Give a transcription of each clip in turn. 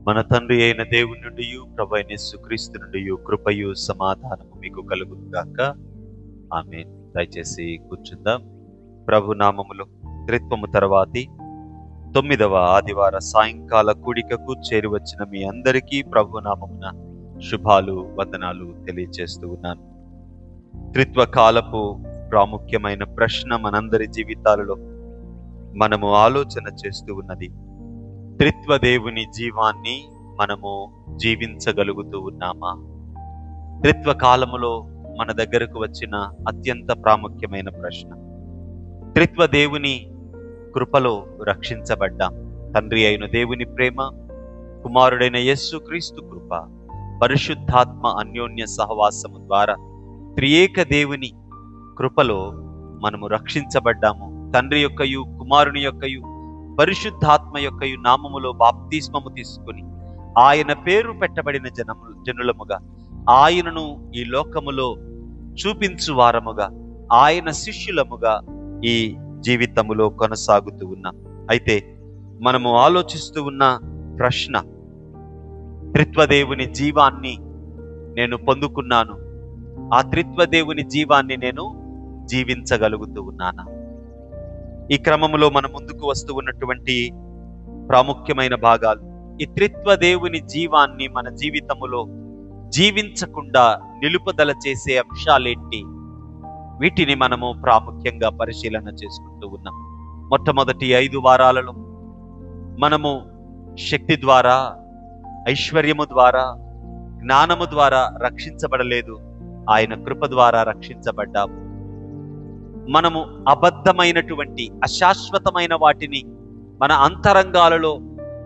మన తండ్రి అయిన దేవుని నుండి ప్రభువైన యేసుక్రీస్తు నుండి కృపయు సమాధానము మీకు కలుగును గాక. ఆమేన్. దయచేసి కూర్చుందాం. ప్రభు నామములో త్రిత్వము తర్వాతి 9వ ఆదివార సాయంకాల కూడికకు చేరివచ్చిన మీ అందరికీ ప్రభు నామమున శుభాలు వందనాలు తెలియజేస్తూ ఉన్నాను. త్రిత్వ కాలపు ప్రాముఖ్యమైన ప్రశ్న మనందరి జీవితాలలో మనము ఆలోచన చేస్తూ ఉన్నది, త్రిత్వ దేవుని జీవాన్ని మనము జీవించగలుగుతూ ఉన్నామా? త్రిత్వ కాలములో మన దగ్గరకు వచ్చిన అత్యంత ప్రాముఖ్యమైన ప్రశ్న. త్రిత్వ దేవుని కృపలో రక్షించబడ్డాం. తండ్రి అయిన దేవుని ప్రేమ, కుమారుడైన యేసుక్రీస్తు కృప, పరిశుద్ధాత్మ అన్యోన్య సహవాసము ద్వారా త్రియేక దేవుని కృపలో మనము రక్షించబడ్డాము. తండ్రి యొక్కయు కుమారుని యొక్కయు పరిశుద్ధాత్మ యొక్కయు నామములో బాప్తిస్మము తీసుకుని ఆయన పేరు పెట్టబడిన జనులముగా, ఆయనను ఈ లోకములో చూపించు వారముగా, ఆయన శిష్యులముగా ఈ జీవితములో కొనసాగుతూ ఉన్నాం. అయితే మనము ఆలోచిస్తూ ఉన్న ప్రశ్న, త్రిత్వదేవుని జీవాన్ని నేను పొందుకున్నాను, ఆ త్రిత్వదేవుని జీవాన్ని నేను జీవించగలుగుతూ ఉన్నానా? ఈ క్రమంలో మన ముందుకు వస్తూ ఉన్నటువంటి ప్రాముఖ్యమైన భాగాలు, ఈ త్రిత్వ దేవుని జీవాన్ని మన జీవితములో జీవించకుండా నిలుపుదల చేసే అంశాలేంటి? వీటిని మనము ప్రాముఖ్యంగా పరిశీలన చేసుకుంటూ ఉన్నాం. మొట్టమొదటి 5 వారాలలో మనము శక్తి ద్వారా, ఐశ్వర్యము ద్వారా, జ్ఞానము ద్వారా రక్షించబడలేదు, ఆయన కృప ద్వారా రక్షించబడ్డాము. మనము అబద్ధమైనటువంటి అశాశ్వతమైన వాటిని మన అంతరంగాలలో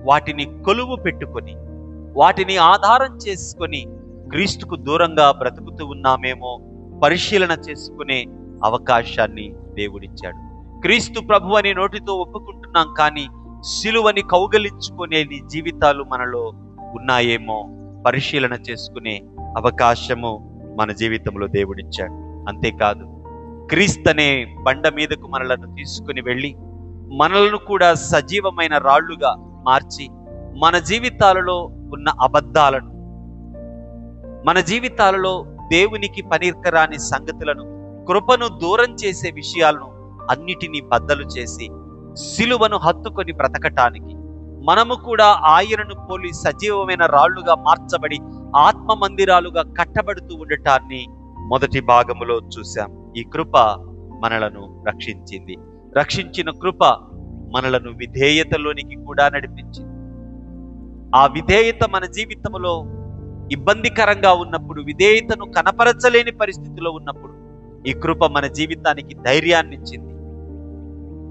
వాటిని కొలువు పెట్టుకొని, వాటిని ఆధారం చేసుకొని క్రీస్తుకు దూరంగా బ్రతుకుతూ ఉన్నామేమో పరిశీలన చేసుకునే అవకాశాన్ని దేవుడిచ్చాడు. క్రీస్తు ప్రభు అని నోటితో ఒప్పుకుంటున్నాం, కానీ సిలువని కౌగలించుకునే జీవితాలు మనలో ఉన్నాయేమో పరిశీలన చేసుకునే అవకాశము మన జీవితంలో దేవుడిచ్చాడు. అంతేకాదు, క్రీస్తనే బండ మీదకు మనలను తీసుకుని వెళ్ళి మనలను కూడా సజీవమైన రాళ్లుగా మార్చి మన జీవితాలలో ఉన్న అబద్ధాలను, మన జీవితాలలో దేవునికి పనికిరాని సంగతులను, కృపను దూరం చేసే విషయాలను అన్నిటినీ బద్దలు చేసి సిలువను హత్తుకొని బ్రతకటానికి, మనము కూడా ఆయనను పోలి సజీవమైన రాళ్లుగా మార్చబడి ఆత్మ మందిరాలుగా కట్టబడుతూ ఉండటాన్ని మొదటి భాగములో చూశాం. ఈ కృప మనలను రక్షించింది. రక్షించిన కృప మనలను విధేయతలోనికి కూడా నడిపించింది. ఆ విధేయత మన జీవితంలో ఇబ్బందికరంగా ఉన్నప్పుడు, విధేయతను కనపరచలేని పరిస్థితిలో ఉన్నప్పుడు ఈ కృప మన జీవితానికి ధైర్యాన్నిచ్చింది.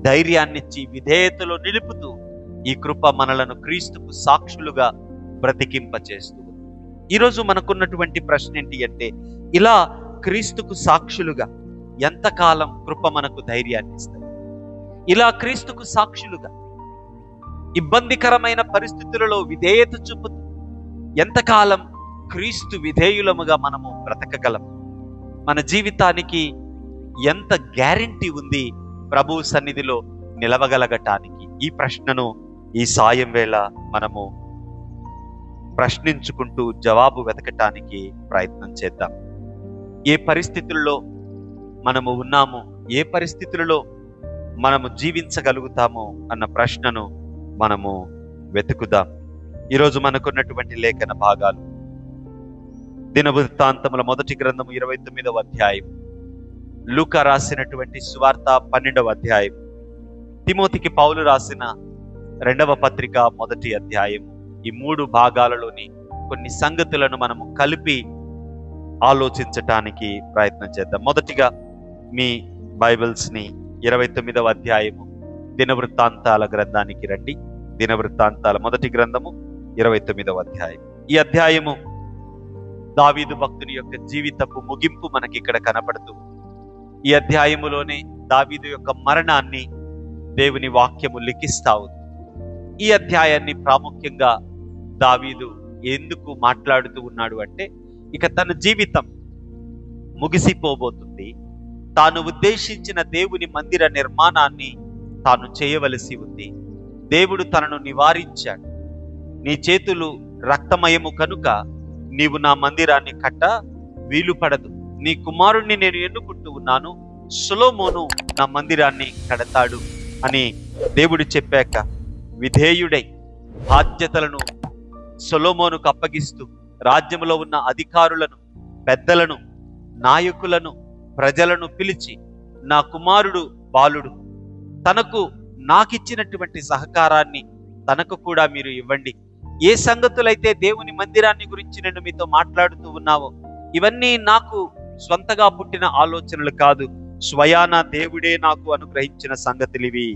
ధైర్యాన్నిచ్చి విధేయతలో నిలుపుతూ ఈ కృప మనలను క్రీస్తుకు సాక్షులుగా బ్రతికింపచేస్తుంది. ఈరోజు మనకున్నటువంటి ప్రశ్న ఏంటి అంటే, ఇలా క్రీస్తుకు సాక్షులుగా ఎంతకాలం కృప మనకు ధైర్యాన్ని ఇస్తుంది? ఇలా క్రీస్తుకు సాక్షులుగా ఇబ్బందికరమైన పరిస్థితులలో విధేయత చూపుతూ ఎంతకాలం క్రీస్తు విధేయులముగా మనము బ్రతకగలం? మన జీవితానికి ఎంత గ్యారెంటీ ఉంది ప్రభు సన్నిధిలో నిలవగలగటానికి? ఈ ప్రశ్నను ఈ సాయం వేళ మనము ప్రశ్నించుకుంటూ జవాబు వెతకటానికి ప్రయత్నం చేద్దాం. ఏ పరిస్థితుల్లో మనము ఉన్నామో, ఏ పరిస్థితులలో మనము జీవించగలుగుతామో అన్న ప్రశ్నను మనము వెతుకుదాం. ఈరోజు మనకున్నటువంటి లేఖన భాగాలు, దినవృత్తాంతముల మొదటి గ్రంథము 29వ అధ్యాయం, లూకా రాసినటువంటి సువార్త 12వ అధ్యాయం, తిమోతికి పౌలు రాసిన 2వ పత్రిక 1వ అధ్యాయం. ఈ 3 భాగాలలోని కొన్ని సంగతులను మనము కలిపి ఆలోచించటానికి ప్రయత్నం చేద్దాం. మొదటిగా మీ బైబిల్స్ని 29వ అధ్యాయము దినవృత్తాంతాల గ్రంథానికి రండి. దినవృత్తాంతాల మొదటి గ్రంథము 29వ అధ్యాయం. ఈ అధ్యాయము దావీదు భక్తుని యొక్క జీవితపు ముగింపు మనకి ఇక్కడ కనపడుతూ, ఈ అధ్యాయములోనే దావీదు యొక్క మరణాన్ని దేవుని వాక్యము లిఖిస్తా ఉంది. ఈ అధ్యాయాన్ని ప్రాముఖ్యంగా దావీదు ఎందుకు మాట్లాడుతూ ఉన్నాడు అంటే, ఇక తన జీవితం ముగిసిపోబోతుంది, తాను ఉద్దేశించిన దేవుని మందిర నిర్మాణాన్ని తాను చేయవలసి ఉంది, దేవుడు తనను నివారించాడు. నీ చేతులు రక్తమయము కనుక నీవు నా మందిరాన్ని కట్ట వీలుపడదు. నీ కుమారుణ్ణి నేను ఎన్నుకుంటూ ఉన్నాను, సొలొమోను నా మందిరాన్ని కడతాడు అని దేవుడు చెప్పాక విధేయుడై బాధ్యతలను సొలొమోనుకు అప్పగిస్తూ రాజ్యంలో ఉన్న అధికారులను, పెద్దలను, నాయకులను, ప్రజలను పిలిచి, నా కుమారుడు బాలుడు, తనకు నాకిచ్చినటువంటి సహకారాన్ని తనకు కూడా మీరు ఇవ్వండి. ఏ సంగతులైతే దేవుని మందిరాన్ని గురించి నేను మీతో మాట్లాడుతూ ఉన్నావో ఇవన్నీ నాకు స్వంతగా పుట్టిన ఆలోచనలు కాదు, స్వయాన దేవుడే నాకు అనుగ్రహించిన సంగతులు ఇవి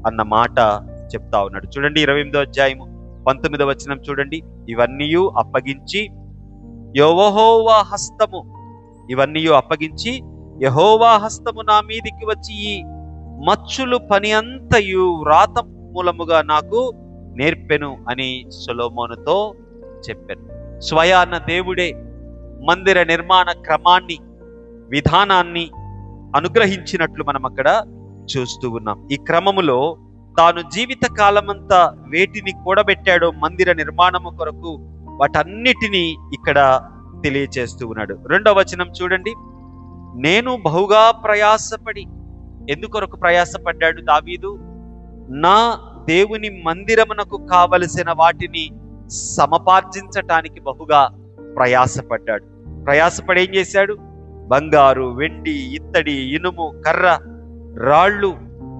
అన్న మాట చెప్తా ఉన్నాడు. చూడండి 28వ అధ్యాయము 19వ వచనం చూడండి. ఇవన్నీ అప్పగించి యెహోవా హస్తము, ఇవన్నీ అప్పగించి యెహోవా హస్తము నా మీదికి వచ్చి ఈ మచ్చులు పని అంతయు వ్రాత మూలముగా నాకు నేర్పెను అని సొలొమోనుతో చెప్పాను. స్వయాన దేవుడే మందిర నిర్మాణ క్రమాన్ని, విధానాన్ని అనుగ్రహించినట్లు మనం అక్కడ చూస్తూ ఉన్నాం. ఈ క్రమములో తాను జీవిత కాలమంతా వేటిని కూడబెట్టాడో మందిర నిర్మాణము కొరకు వాటన్నిటినీ ఇక్కడ తెలియచేస్తూ ఉన్నాడు. 2వ వచనం చూడండి. నేను బహుగా ప్రయాసపడి, ఎందుకొరకు ప్రయాసపడ్డాడు దావీదు? నా దేవుని మందిరమునకు కావలసిన వాటిని సమపార్జించటానికి బహుగా ప్రయాసపడ్డాడు. ప్రయాసపడి ఏం చేశాడు? బంగారు, వెండి, ఇత్తడి, ఇనుము, కర్ర, రాళ్ళు,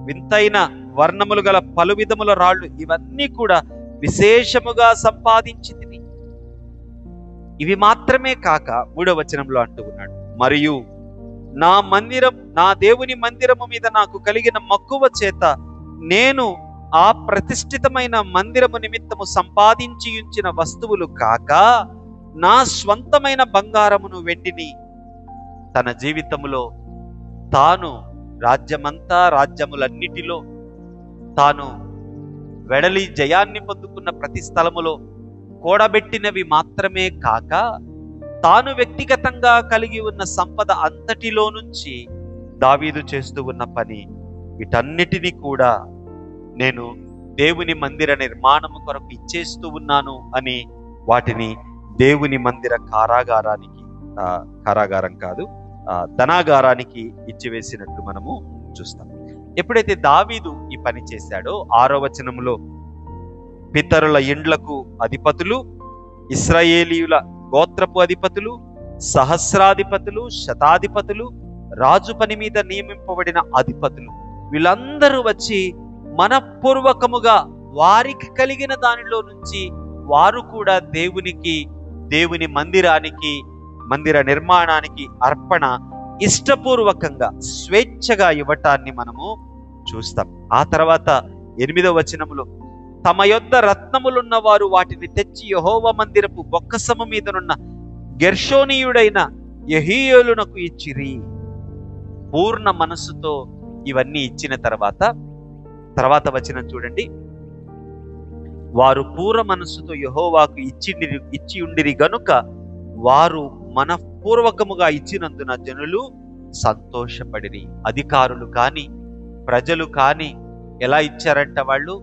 వింతైన వర్ణములు గల పలు విధముల రాళ్ళు, ఇవన్నీ కూడా విశేషముగా సంపాదించింది. ఇవి మాత్రమే కాక 3వ వచనంలో అంటూ ఉన్నాడు, మరియు నా మందిరం, నా దేవుని మందిరము మీద నాకు కలిగిన మక్కువ చేత నేను ఆ ప్రతిష్ఠితమైన మందిరము నిమిత్తము సంపాదించి ఉంచిన వస్తువులు కాక నా స్వంతమైన బంగారమును, వెండిని తన జీవితములో తాను రాజ్యమంతా, రాజ్యములన్నిటిలో తాను వెడలి జయాన్ని పొందుకున్న ప్రతి స్థలములో కూడబెట్టినవి మాత్రమే కాక తాను వ్యక్తిగతంగా కలిగి ఉన్న సంపద అంతటిలో నుంచి దావీదు చేస్తూ ఉన్న పని, వీటన్నిటినీ కూడా నేను దేవుని మందిర నిర్మాణము కొరకు ఇచ్చేస్తూ ఉన్నాను అని వాటిని దేవుని మందిర కారాగారం కాదు, ధనాగారానికి ఇచ్చివేసినట్టు మనము చూస్తాం. ఎప్పుడైతే దావీదు ఈ పని చేశాడో 6వ వచనంలో పితరుల ఇండ్లకు అధిపతులు, ఇశ్రాయేలీయుల గోత్రపు అధిపతులు, సహస్రాధిపతులు, శతాధిపతులు, రాజు పని మీద నియమింపబడిన అధిపతులు, వీళ్ళందరూ వచ్చి మనపూర్వకముగా వారికి కలిగిన దానిలో నుంచి వారు కూడా దేవుని మందిరానికి, మందిర నిర్మాణానికి అర్పణ ఇష్టపూర్వకంగా, స్వేచ్ఛగా ఇవ్వటాన్ని మనము చూస్తాం. ఆ తర్వాత 8వ వచనములో తమ యొద్ద రత్నములున్న వారు వాటిని తెచ్చి యెహోవా మందిరపు బొక్కసము మీదనున్న గెర్షోనీయుడైన యెహీయేలునకు ఇచ్చిరి. పూర్ణ మనస్సుతో ఇవన్నీ ఇచ్చిన తర్వాత వచనం చూడండి. వారు పూర్ణ మనస్సుతో యెహోవాకు ఇచ్చి ఉండిరి గనుక వారు మనఃపూర్వకముగా ఇచ్చినందున జనులు సంతోషపడిరి. అధికారులు కాని, ప్రజలు కాని ఎలా ఇచ్చారంట? వాళ్ళు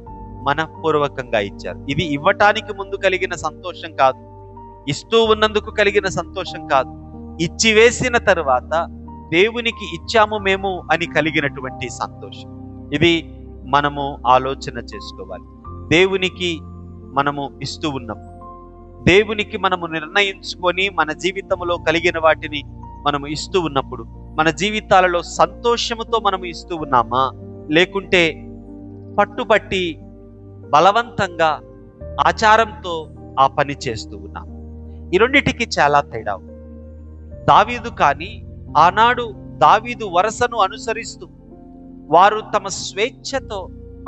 మనఃపూర్వకంగా ఇచ్చారు. ఇది ఇవ్వటానికి ముందు కలిగిన సంతోషం కాదు, ఇస్తూ ఉన్నందుకు కలిగిన సంతోషం కాదు, ఇచ్చివేసిన తరువాత దేవునికి ఇచ్చాము మేము అని కలిగినటువంటి సంతోషం. ఇది మనము ఆలోచన చేసుకోవాలి. దేవునికి మనము ఇస్తూ ఉన్నప్పుడు, దేవునికి మనము నిర్ణయించుకొని మన జీవితంలో కలిగిన వాటిని మనము ఇస్తూ ఉన్నప్పుడు మన జీవితాలలో సంతోషముతో మనము ఇస్తూ ఉన్నామా, లేకుంటే పట్టుబట్టి బలవంతంగా ఆచారంతో ఆ పని చేస్తూ ఉన్నాం? ఈ రెండిటికి చాలా తేడా. దావీదు కానీ ఆనాడు దావీదు వరసను అనుసరిస్తూ వారు తమ స్వేచ్ఛతో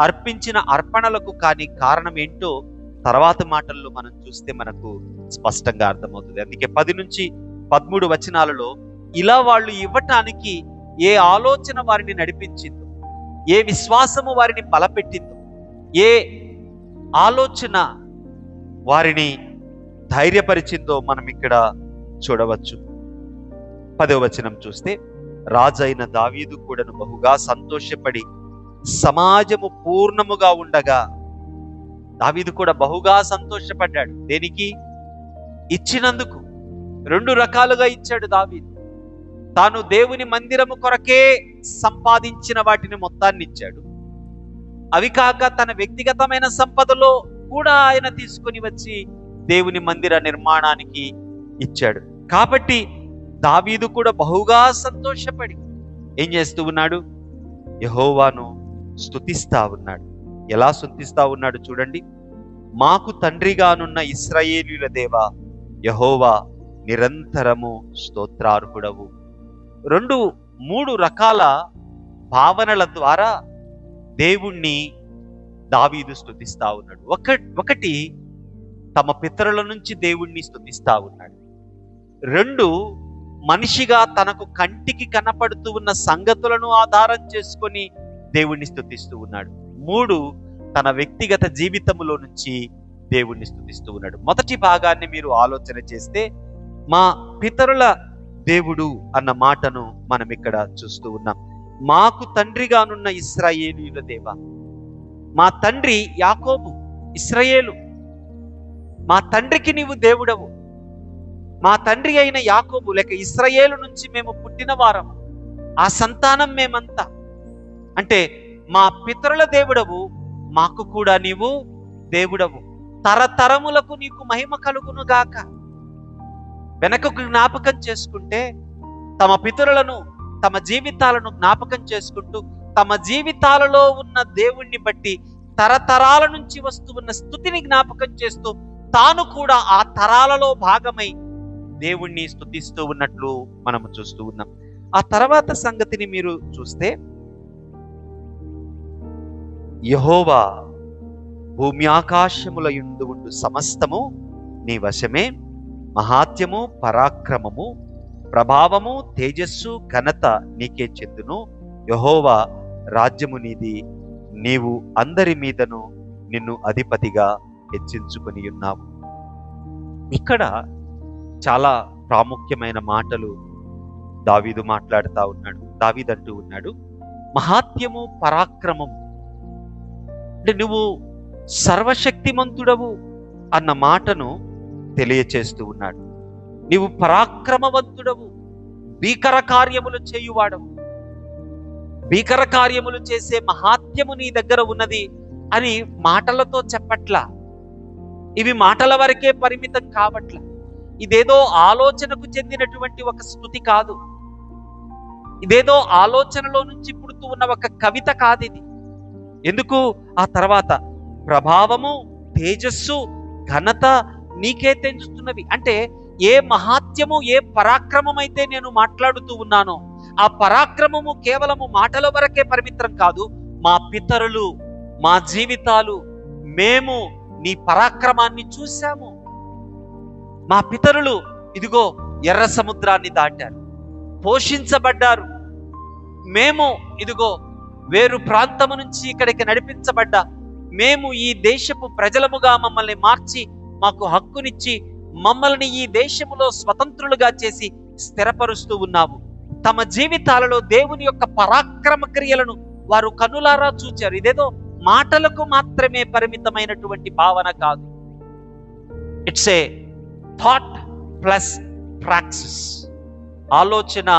అర్పించిన అర్పణలకు కానీ కారణం ఏంటో తర్వాత మాటల్లో మనం చూస్తే మనకు స్పష్టంగా అర్థమవుతుంది. అందుకే 10 నుంచి 13 వచనాలలో ఇలా వాళ్ళు ఇవ్వటానికి ఏ ఆలోచన వారిని నడిపించిందో, ఏ విశ్వాసము వారిని బలపెట్టిందో, ఏ ఆలోచన వారిని ధైర్యపరిచిందో మనం ఇక్కడ చూడవచ్చు. 10వ వచనం చూస్తే, రాజైన దావీదు కూడాను బహుగా సంతోషపడి సమాజము పూర్ణముగా ఉండగా దావీదు కూడా బహుగా సంతోషపడ్డాడు. దేనికి? ఇచ్చినందుకు. 2 రకాలుగా ఇచ్చాడు దావీదు. తాను దేవుని మందిరము కొరకే సంపాదించిన వాటిని మొత్తాన్ని ఇచ్చాడు. అవి కాక తన వ్యక్తిగతమైన సంపదలో కూడా ఆయన తీసుకొని వచ్చి దేవుని మందిర నిర్మాణానికి ఇచ్చాడు. కాబట్టి దావీదు కూడా బహుగా సంతోషపడి ఏం చేస్తూ ఉన్నాడు? యెహోవాను స్తుతిస్తా ఉన్నాడు. ఎలా స్తుతిస్తా ఉన్నాడు చూడండి. మాకు తండ్రిగానున్న ఇశ్రాయేలీయుల దేవా యెహోవా నిరంతరము స్తోత్రార్హుడవు. 3 రకాల భావనల ద్వారా దేవుణ్ణి దావీదు స్తుతిస్తా ఉన్నాడు. ఒకటి తమ పితరుల నుంచి దేవుణ్ణి స్తుతిస్తా ఉన్నాడు. 2 మనిషిగా తనకు కంటికి కనపడుతూ ఉన్న సంగతులను ఆధారం చేసుకొని దేవుణ్ణి స్తుతిస్తూ ఉన్నాడు. 3 తన వ్యక్తిగత జీవితంలో నుంచి దేవుణ్ణి స్తుతిస్తూ ఉన్నాడు. మొదటి భాగాన్ని మీరు ఆలోచన చేస్తే మా పితరుల దేవుడు అన్న మాటను మనం ఇక్కడ చూస్తూ ఉన్నాం. మాకు తండ్రిగానున్న ఇశ్రాయేలీయుల దేవా. మా తండ్రి యాకోబు, ఇశ్రాయేలు. మా తండ్రికి నీవు దేవుడవు. మా తండ్రి అయిన యాకోబు లేక ఇశ్రాయేలు నుంచి మేము పుట్టిన వారము, ఆ సంతానం మేమంతా. అంటే మా పితరుల దేవుడవు, మాకు కూడా నీవు దేవుడవు. తరతరములకు నీకు మహిమ కలుగును గాక. వెనకకు జ్ఞాపకం చేసుకుంటే తమ పితరులను, తమ జీవితాలను జ్ఞాపకం చేసుకుంటూ తమ జీవితాలలో ఉన్న దేవుణ్ణి బట్టి తరతరాల నుంచి వస్తూ ఉన్న స్తుతిని జ్ఞాపకం చేస్తూ తాను కూడా ఆ తరాలలో భాగమై దేవుణ్ణి స్తుతిస్తూ ఉన్నట్లు మనము చూస్తూ ఉన్నాం. ఆ తర్వాత సంగతిని మీరు చూస్తే, యెహోవా భూమి ఆకాశముల యందు ఉండు సమస్తము నీ వశమే. మహాత్యము, పరాక్రమము, ప్రభావము, తేజస్సు, ఘనత నీకే చెందును. యెహోవా రాజ్యము నీది. నీవు అందరి మీదను నిన్ను అధిపతిగా హెచ్చించుకొని ఉన్నావు. ఇక్కడ చాలా ప్రాముఖ్యమైన మాటలు దావీదు మాట్లాడుతూ ఉన్నాడు. దావీదు అంటూ ఉన్నాడు, మహాత్యము, పరాక్రమము. అంటే నువ్వు సర్వశక్తిమంతుడవు అన్న మాటను తెలియచేస్తూ ఉన్నాడు. నీవు పరాక్రమవంతుడవు, భీకర కార్యములు చేయువాడవు, భీకర కార్యములు చేసే మహాత్యము నీ దగ్గర ఉన్నది అని మాటలతో చెప్పట్లా. ఇవి మాటల వరకే పరిమితం కావట్ల. ఇదేదో ఆలోచనకు చెందినటువంటి ఒక స్తుతి కాదు. ఇదేదో ఆలోచనలో నుంచి పుడుతూ ఉన్న ఒక కవిత కాదు ఇది. ఎందుకు? ఆ తర్వాత ప్రభావము, తేజస్సు, ఘనత నీకే తెంచుతున్నవి. అంటే ఏ మహాత్యము, ఏ పరాక్రమం అయితే నేను మాట్లాడుతూ ఉన్నానో ఆ పరాక్రమము కేవలము మాటల వరకే పరిమితం కాదు. మా పితరులు, మా జీవితాలు, మేము నీ పరాక్రమాన్ని చూశాము. మా పితరులు ఇదిగో ఎర్ర సముద్రాన్ని దాటారు, పోషించబడ్డారు. మేము ఇదిగో వేరు ప్రాంతము నుంచి ఇక్కడికి నడిపించబడ్డా మేము ఈ దేశపు ప్రజలముగా మమ్మల్ని మార్చి మాకు హక్కునిచ్చి మమ్మల్ని ఈ దేశములో స్వతంత్రులుగా చేసి స్థిరపరుస్తూ ఉన్నావు. తమ జీవితాలలో దేవుని యొక్క పరాక్రమ క్రియలను వారు కనులారా చూచారు. ఇదేదో మాటలకు మాత్రమే పరిమితమైనటువంటి భావన కాదు. It's a thought plus praxis. ఆలోచన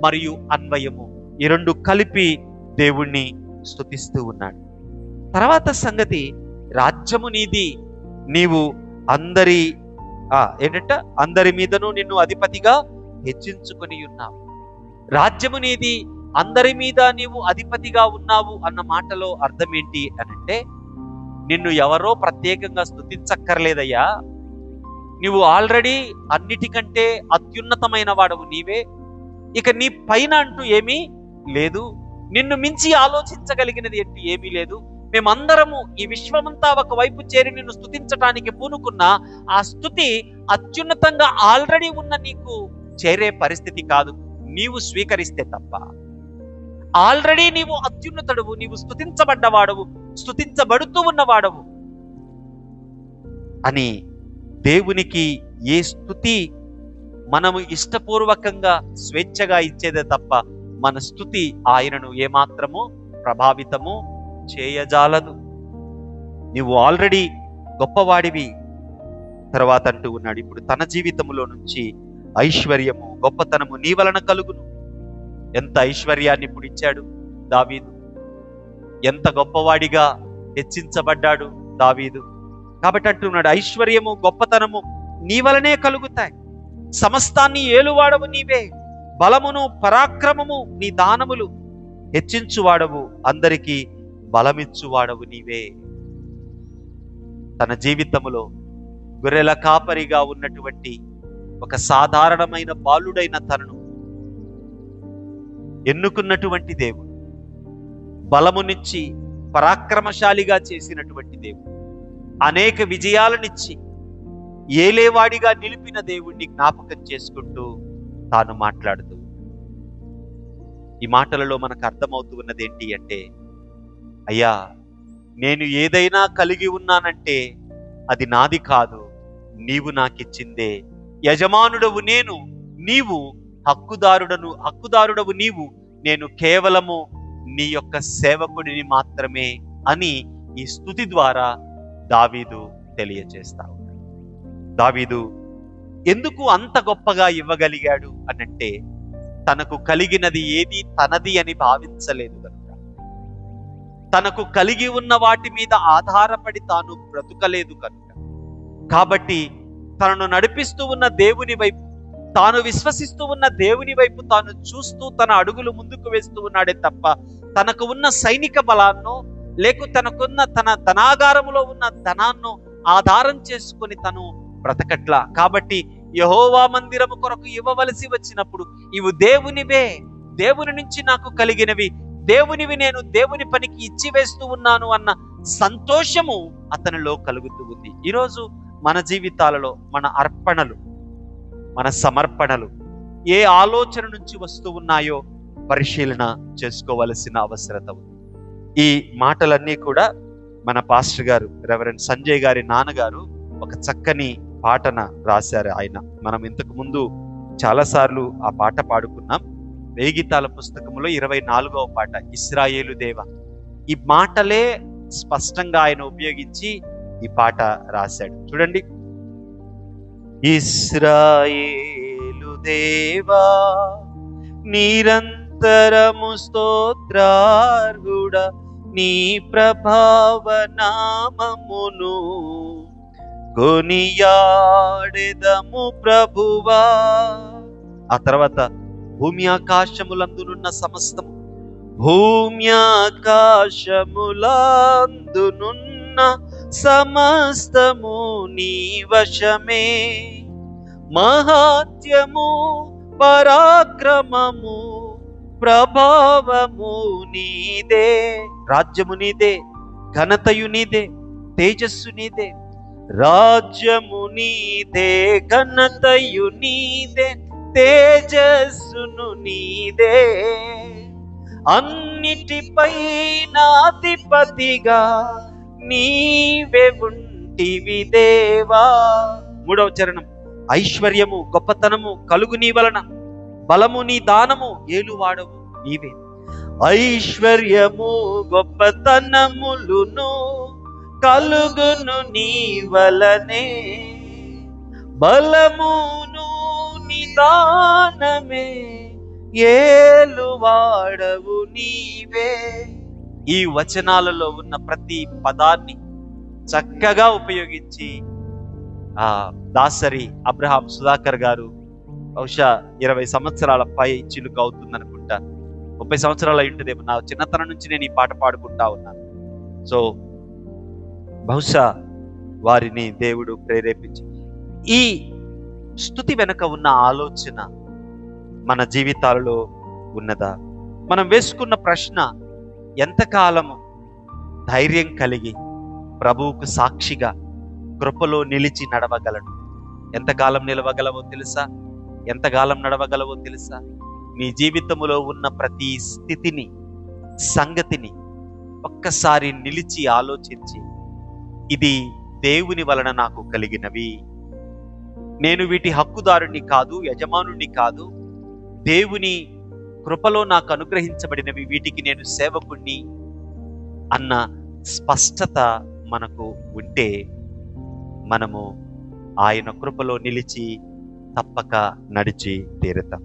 మరియు అన్వయము, ఈ 2 కలిపి దేవుణ్ణి స్తుతిస్తూ ఉన్నాడు. తర్వాత సంగతి, రాజ్యము నీది. నీవు అందరి అందరి మీదను నిన్ను అధిపతిగా హెచ్చించుకొని ఉన్నావు. రాజ్యము నీది, అందరి మీద నీవు అధిపతిగా ఉన్నావు అన్న మాటలో అర్థం ఏంటి అనంటే, నిన్ను ఎవరో ప్రత్యేకంగా స్తుతించక్కర్లేదయ్యా. నీవు ఆల్రెడీ అన్నిటికంటే అత్యున్నతమైన వాడవు నీవే. ఇక నీ పైన అంటూ ఏమీ లేదు. నిన్ను మించి ఆలోచించగలిగినది ఏంటి ఏమీ లేదు. మేమందరము ఈ విశ్వమంతా ఒకవైపు చేరి నిన్ను స్తుతించటానికి పూనుకున్న ఆ స్తుతి అత్యున్నతంగా ఆల్రెడీ ఉన్న నీకు చేరే పరిస్థితి కాదు, నీవు స్వీకరిస్తే తప్ప. ఆల్రెడీ నీవు అత్యున్నతుడవు, నీవు స్తుతించబడ్డవాడవు, స్తుతించబడుతూ ఉన్నవాడవు అని దేవునికి ఏ స్తుతి మనము ఇష్టపూర్వకంగా స్వేచ్ఛగా ఇచ్చేదే తప్ప మన స్తుతి ఆయనను ఏమాత్రము ప్రభావితము చేయజాలదు. నీవు ఆల్రెడీ గొప్పవాడివి. తర్వాత అంటూ ఉన్నాడు, ఇప్పుడు తన జీవితంలో నుంచి ఐశ్వర్యము గొప్పతనము నీ వలన కలుగును. ఎంత ఐశ్వర్యాన్ని ఇప్పుడు ఇచ్చాడు దావీదు, ఎంత గొప్పవాడిగా హెచ్చించబడ్డాడు దావీదు. కాబట్టి అంటున్నాడు, ఐశ్వర్యము గొప్పతనము నీ వలనే కలుగుతాయి. సమస్తాన్ని ఏలువాడవు నీవే, బలమును పరాక్రమము నీ దానములు. హెచ్చించువాడవు, అందరికీ బలమిచ్చువాడవు నీవే. తన జీవితములో గొర్రెల కాపరిగా ఉన్నటువంటి ఒక సాధారణమైన బాలుడైన తనను ఎన్నుకున్నటువంటి దేవుడు, బలమునిచ్చి పరాక్రమశాలిగా చేసినటువంటి దేవుడు, అనేక విజయాలనిచ్చి ఏలేవాడిగా నిలిపిన దేవుణ్ణి జ్ఞాపకం చేసుకుంటూ తాను మాట్లాడుతూ, ఈ మాటలలో మనకు అర్థమవుతూ ఉన్నది ఏంటి అంటే, అయ్యా నేను ఏదైనా కలిగి ఉన్నానంటే అది నాది కాదు, నీవు నాకిచ్చిందే. యజమానుడవు నేను, నీవు హక్కుదారుడవు నీవు, నేను కేవలము నీ యొక్క సేవకుడిని మాత్రమే అని ఈ స్తుతి ద్వారా దావీదు తెలియజేస్తా ఉన్నాడు. దావీదు ఎందుకు అంత గొప్పగా ఇవ్వగలిగాడు అనంటే, తనకు కలిగినది ఏది తనది అని భావించలేదు కనుక, తనకు కలిగి ఉన్న వాటి మీద ఆధారపడి తాను బ్రతుకలేదు కనుక. కాబట్టి తనను నడిపిస్తూ ఉన్న దేవుని వైపు, తాను విశ్వసిస్తూ ఉన్న దేవుని వైపు తాను చూస్తూ తన అడుగులు ముందుకు వేస్తూ ఉన్నాడే తప్ప, తనకు ఉన్న సైనిక బలాన్నో లేక తనకున్న తన ధనాగారములో ఉన్న ధనాన్నో ఆధారం చేసుకొని తను బ్రతకట్లా. కాబట్టి యెహోవా మందిరము కొరకు ఇవ్వవలసి వచ్చినప్పుడు, ఇవి దేవునివే, దేవుని నుంచి నాకు కలిగినవి, దేవునివి, నేను దేవుని పనికి ఇచ్చి వేస్తూ ఉన్నాను అన్న సంతోషము అతనిలో కలుగుతూ ఉంది. ఈరోజు మన జీవితాలలో మన అర్పణలు, మన సమర్పణలు ఏ ఆలోచన నుంచి వస్తూ ఉన్నాయో పరిశీలన చేసుకోవలసిన అవసరత ఉంది. ఈ మాటలన్నీ కూడా మన పాస్టర్ గారు రెవరెండ్ సంజయ్ గారి నాన్నగారు ఒక చక్కని పాటన రాశారు. మనం ఇంతకు ముందు చాలాసార్లు ఆ పాట పాడుకున్నాం. వేయి గీతాల పుస్తకంలో 24వ పాట, ఇశ్రాయేలు దేవ. ఈ మాటలే స్పష్టంగా ఆయన ఉపయోగించి ఈ పాట రాశాడు. చూడండి, ఇశ్రాయేలు దేవా నిరంతరము స్తోత్రార్హుడ, నీ ప్రభావ నామమును కొనియాడెదము ప్రభువా. ఆ తర్వాత, భూమి ఆకాశములందునున్న సమస్తము, భూమి ఆకాశములందునున్న సమస్తము నీ వశమే, మహాత్యము పరాక్రమము ప్రభావము నీదే. రాజ్యము నీదే, ఘనతయు నీదే, తేజస్సు నీదే. రాజ్యము నీదే, ఘనతయు నీదే, తేజస్సును నీదే. అన్నిటిపై నాధిపతిగా నీవే ఉంటివి దేవా. 3వ చరణం, ఐశ్వర్యము గొప్పతనము కలుగు నీ వలన, బలము నీ దానము ఏలువాడవు నీవే. ఐశ్వర్యము గొప్పతనములును కలుగును నీ వలనే, బలమును నిదానమే ఏలువాడవు నీవే. ఈ వచనాలలో ఉన్న ప్రతి పదాన్ని చక్కగా ఉపయోగించి దాసరి అబ్రహాం సుధాకర్ గారు, బహుశా 20 సంవత్సరాల పై చిలుక అవుతుంది అనుకుంటా, 30 సంవత్సరాలు అయింటుందేమో, నా చిన్నతనం నుంచి నేను ఈ పాట పాడుకుంటా ఉన్నాను. సో బహుశా వారిని దేవుడు ప్రేరేపించి, ఈ స్తుతి వెనుక ఉన్న ఆలోచన మన జీవితాలలో ఉన్నదా? మనం వేసుకున్న ప్రశ్న, ఎంతకాలము ధైర్యం కలిగి ప్రభువుకు సాక్షిగా కృపలో నిలిచి నడవగలను? ఎంతకాలం నిలవగలవో తెలుసా? ఎంతకాలం నడవగలవో తెలుసా? నీ జీవితంలో ఉన్న ప్రతి స్థితిని, సంగతిని ఒక్కసారి నిలిచి ఆలోచించి, ఇది దేవుని వలన నాకు కలిగినవి, నేను వీటి హక్కుదారుని కాదు, యజమానుని కాదు, దేవుని కృపలో నాకు అనుగ్రహించబడినవి, వీటికి నేను సేవకుణ్ణి అన్న స్పష్టత మనకు ఉంటే మనము ఆయన కృపలో నిలిచి తప్పక నడిచి తీరుతాం.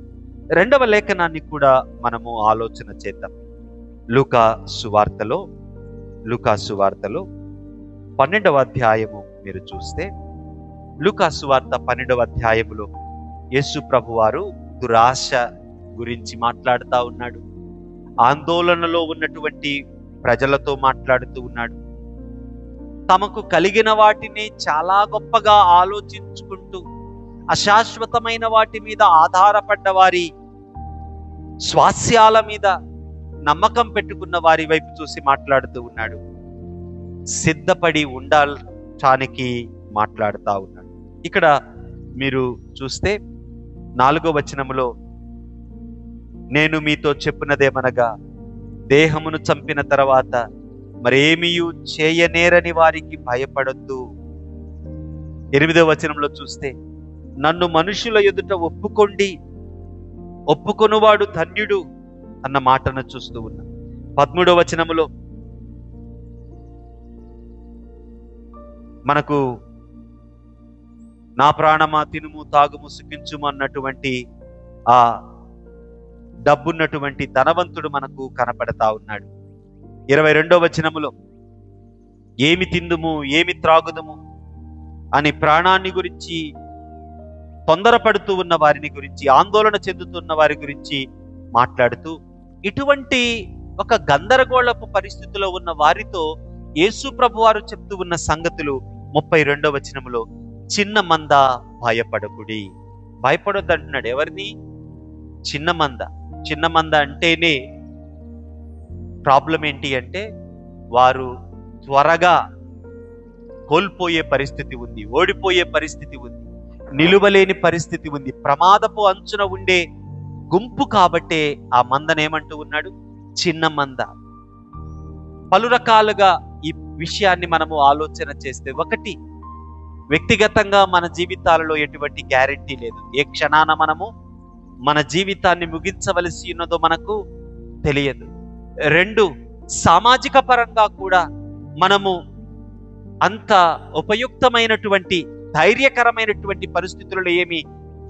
రెండవ లేఖనాన్ని కూడా మనము ఆలోచన చేద్దాం. లూకా సువార్తలో 12వ అధ్యాయము మీరు చూస్తే, లూకా సువార్త 12వ అధ్యాయములో యేసు ప్రభువారు దురాశ గురించి మాట్లాడుతూ ఉన్నాడు. ఆందోళనలో ఉన్నటువంటి ప్రజలతో మాట్లాడుతూ ఉన్నాడు. తమకు కలిగిన వాటిని చాలా గొప్పగా ఆలోచించుకుంటూ అశాశ్వతమైన వాటి మీద ఆధారపడ్డ వారి, స్వాస్యాల మీద నమ్మకం పెట్టుకున్న వారి వైపు చూసి మాట్లాడుతూ ఉన్నాడు. సిద్ధపడి ఉండటానికి మాట్లాడుతూ ఉన్నాడు. ఇక్కడ మీరు చూస్తే 4వ వచనములో, నేను మీతో చెప్పినదేమనగా దేహమును చంపిన తర్వాత మరేమీయు చేయనేరని వారికి భయపడొద్దు. 8వ వచనంలో చూస్తే, నన్ను మనుషుల ఎదుట ఒప్పుకొనువాడు ధన్యుడు అన్న మాటను చూస్తూ ఉన్నా. 13వ వచనములో మనకు నా ప్రాణమా తినుము తాగుము సుఖించుము అన్నటువంటి ఆ డబ్బున్నటువంటి ధనవంతుడు మనకు కనపడతా ఉన్నాడు. 22వ వచనములో ఏమి తిందుము ఏమి త్రాగుదుము అని ప్రాణాన్ని గురించి తొందరపడుతూ ఉన్న వారిని గురించి, ఆందోళన చెందుతున్న వారి గురించి మాట్లాడుతూ, ఇటువంటి ఒక గందరగోళపు పరిస్థితిలో ఉన్న వారితో యేసు ప్రభువారు చెప్తూ ఉన్న సంగతులు 32వ వచనములో, చిన్న మంద భయపడకుడి. భయపడొద్దు అంటున్నాడు. ఎవరిని? చిన్న మంద. చిన్న మంద అంటేనే ప్రాబ్లం ఏంటి అంటే, వారు త్వరగా కోల్పోయే పరిస్థితి ఉంది, ఓడిపోయే పరిస్థితి ఉంది, నిలువలేని పరిస్థితి ఉంది, ప్రమాదపు అంచున ఉండే గుంపు. కాబట్టే ఆ మందనేమంటూ ఉన్నాడు? చిన్న మంద. పలు రకాలుగా ఈ విషయాన్ని మనము ఆలోచన చేస్తే, ఒకటి, వ్యక్తిగతంగా మన జీవితాలలో ఎటువంటి గ్యారెంటీ లేదు. ఏ క్షణాన మనము మన జీవితాన్ని ముగించవలసి ఉన్నదో మనకు తెలియదు. 2, సామాజిక పరంగా కూడా మనము అంత ఉపయుక్తమైనటువంటి ధైర్యకరమైనటువంటి పరిస్థితులలో ఏమి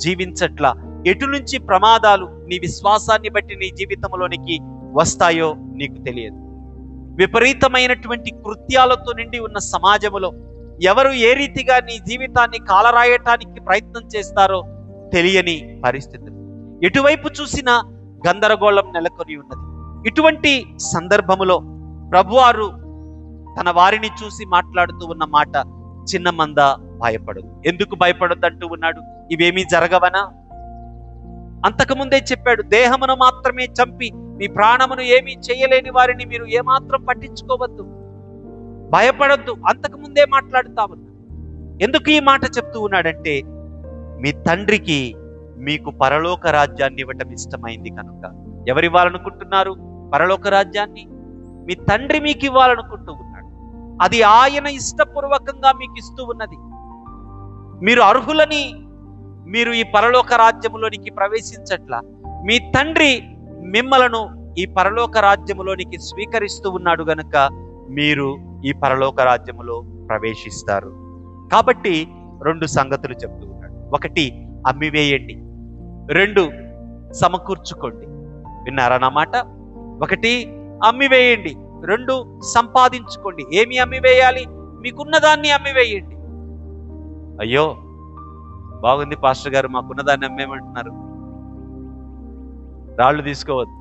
జీవించట్లా. ఎటు నుంచి ప్రమాదాలు నీ విశ్వాసాన్ని బట్టి నీ జీవితంలోనికి వస్తాయో నీకు తెలియదు. విపరీతమైనటువంటి కృత్యాలతో నిండి ఉన్న సమాజంలో ఎవరు ఏ రీతిగా నీ జీవితాన్ని కాలరాయటానికి ప్రయత్నం చేస్తారో తెలియని పరిస్థితులు. ఎటువైపు చూసినా గందరగోళం నెలకొని ఉన్నది. ఇటువంటి సందర్భములో ప్రభువారు తన వారిని చూసి మాట్లాడుతూ ఉన్న మాట, చిన్న మంద భయపడదు. ఎందుకు భయపడొద్దు అంటూ ఉన్నాడు? ఇవేమీ జరగవనా? అంతకుముందే చెప్పాడు, దేహమును మాత్రమే చంపి మీ ప్రాణమును ఏమీ చేయలేని వారిని మీరు ఏమాత్రం పట్టించుకోవద్దు, భయపడొద్దు. అంతకుముందే మాట్లాడుతా ఉన్నా. ఎందుకు ఈ మాట చెప్తూ ఉన్నాడంటే, మీ తండ్రికి మీకు పరలోక రాజ్యాన్ని ఇవ్వటం ఇష్టమైంది కనుక. ఎవరు ఇవ్వాలనుకుంటున్నారు పరలోక రాజ్యాన్ని? మీ తండ్రి మీకు ఇవ్వాలనుకుంటూ ఉన్నాడు. అది ఆయన ఇష్టపూర్వకంగా మీకు ఇస్తూ ఉన్నది. మీరు అర్హులని మీరు ఈ పరలోక రాజ్యములోనికి ప్రవేశించట్లా. మీ తండ్రి మిమ్మలను ఈ పరలోక రాజ్యములోనికి స్వీకరిస్తూ ఉన్నాడు గనుక మీరు ఈ పరలోక రాజ్యములో ప్రవేశిస్తారు. కాబట్టి 2 సంగతులు చెప్తూ ఉన్నాడు. 1, అమ్మివేయండి. 2, సమకూర్చుకోండి. విన్నారా నా మాట? 1, అమ్మివేయండి. 2, సంపాదించుకోండి. ఏమి అమ్మివేయాలి? మీకున్నదాన్ని అమ్మివేయండి. అయ్యో బాగుంది పాస్టర్ గారు, మాకున్నదాన్ని అమ్మేమంటున్నారు. రాళ్ళు తీసుకోవద్దు.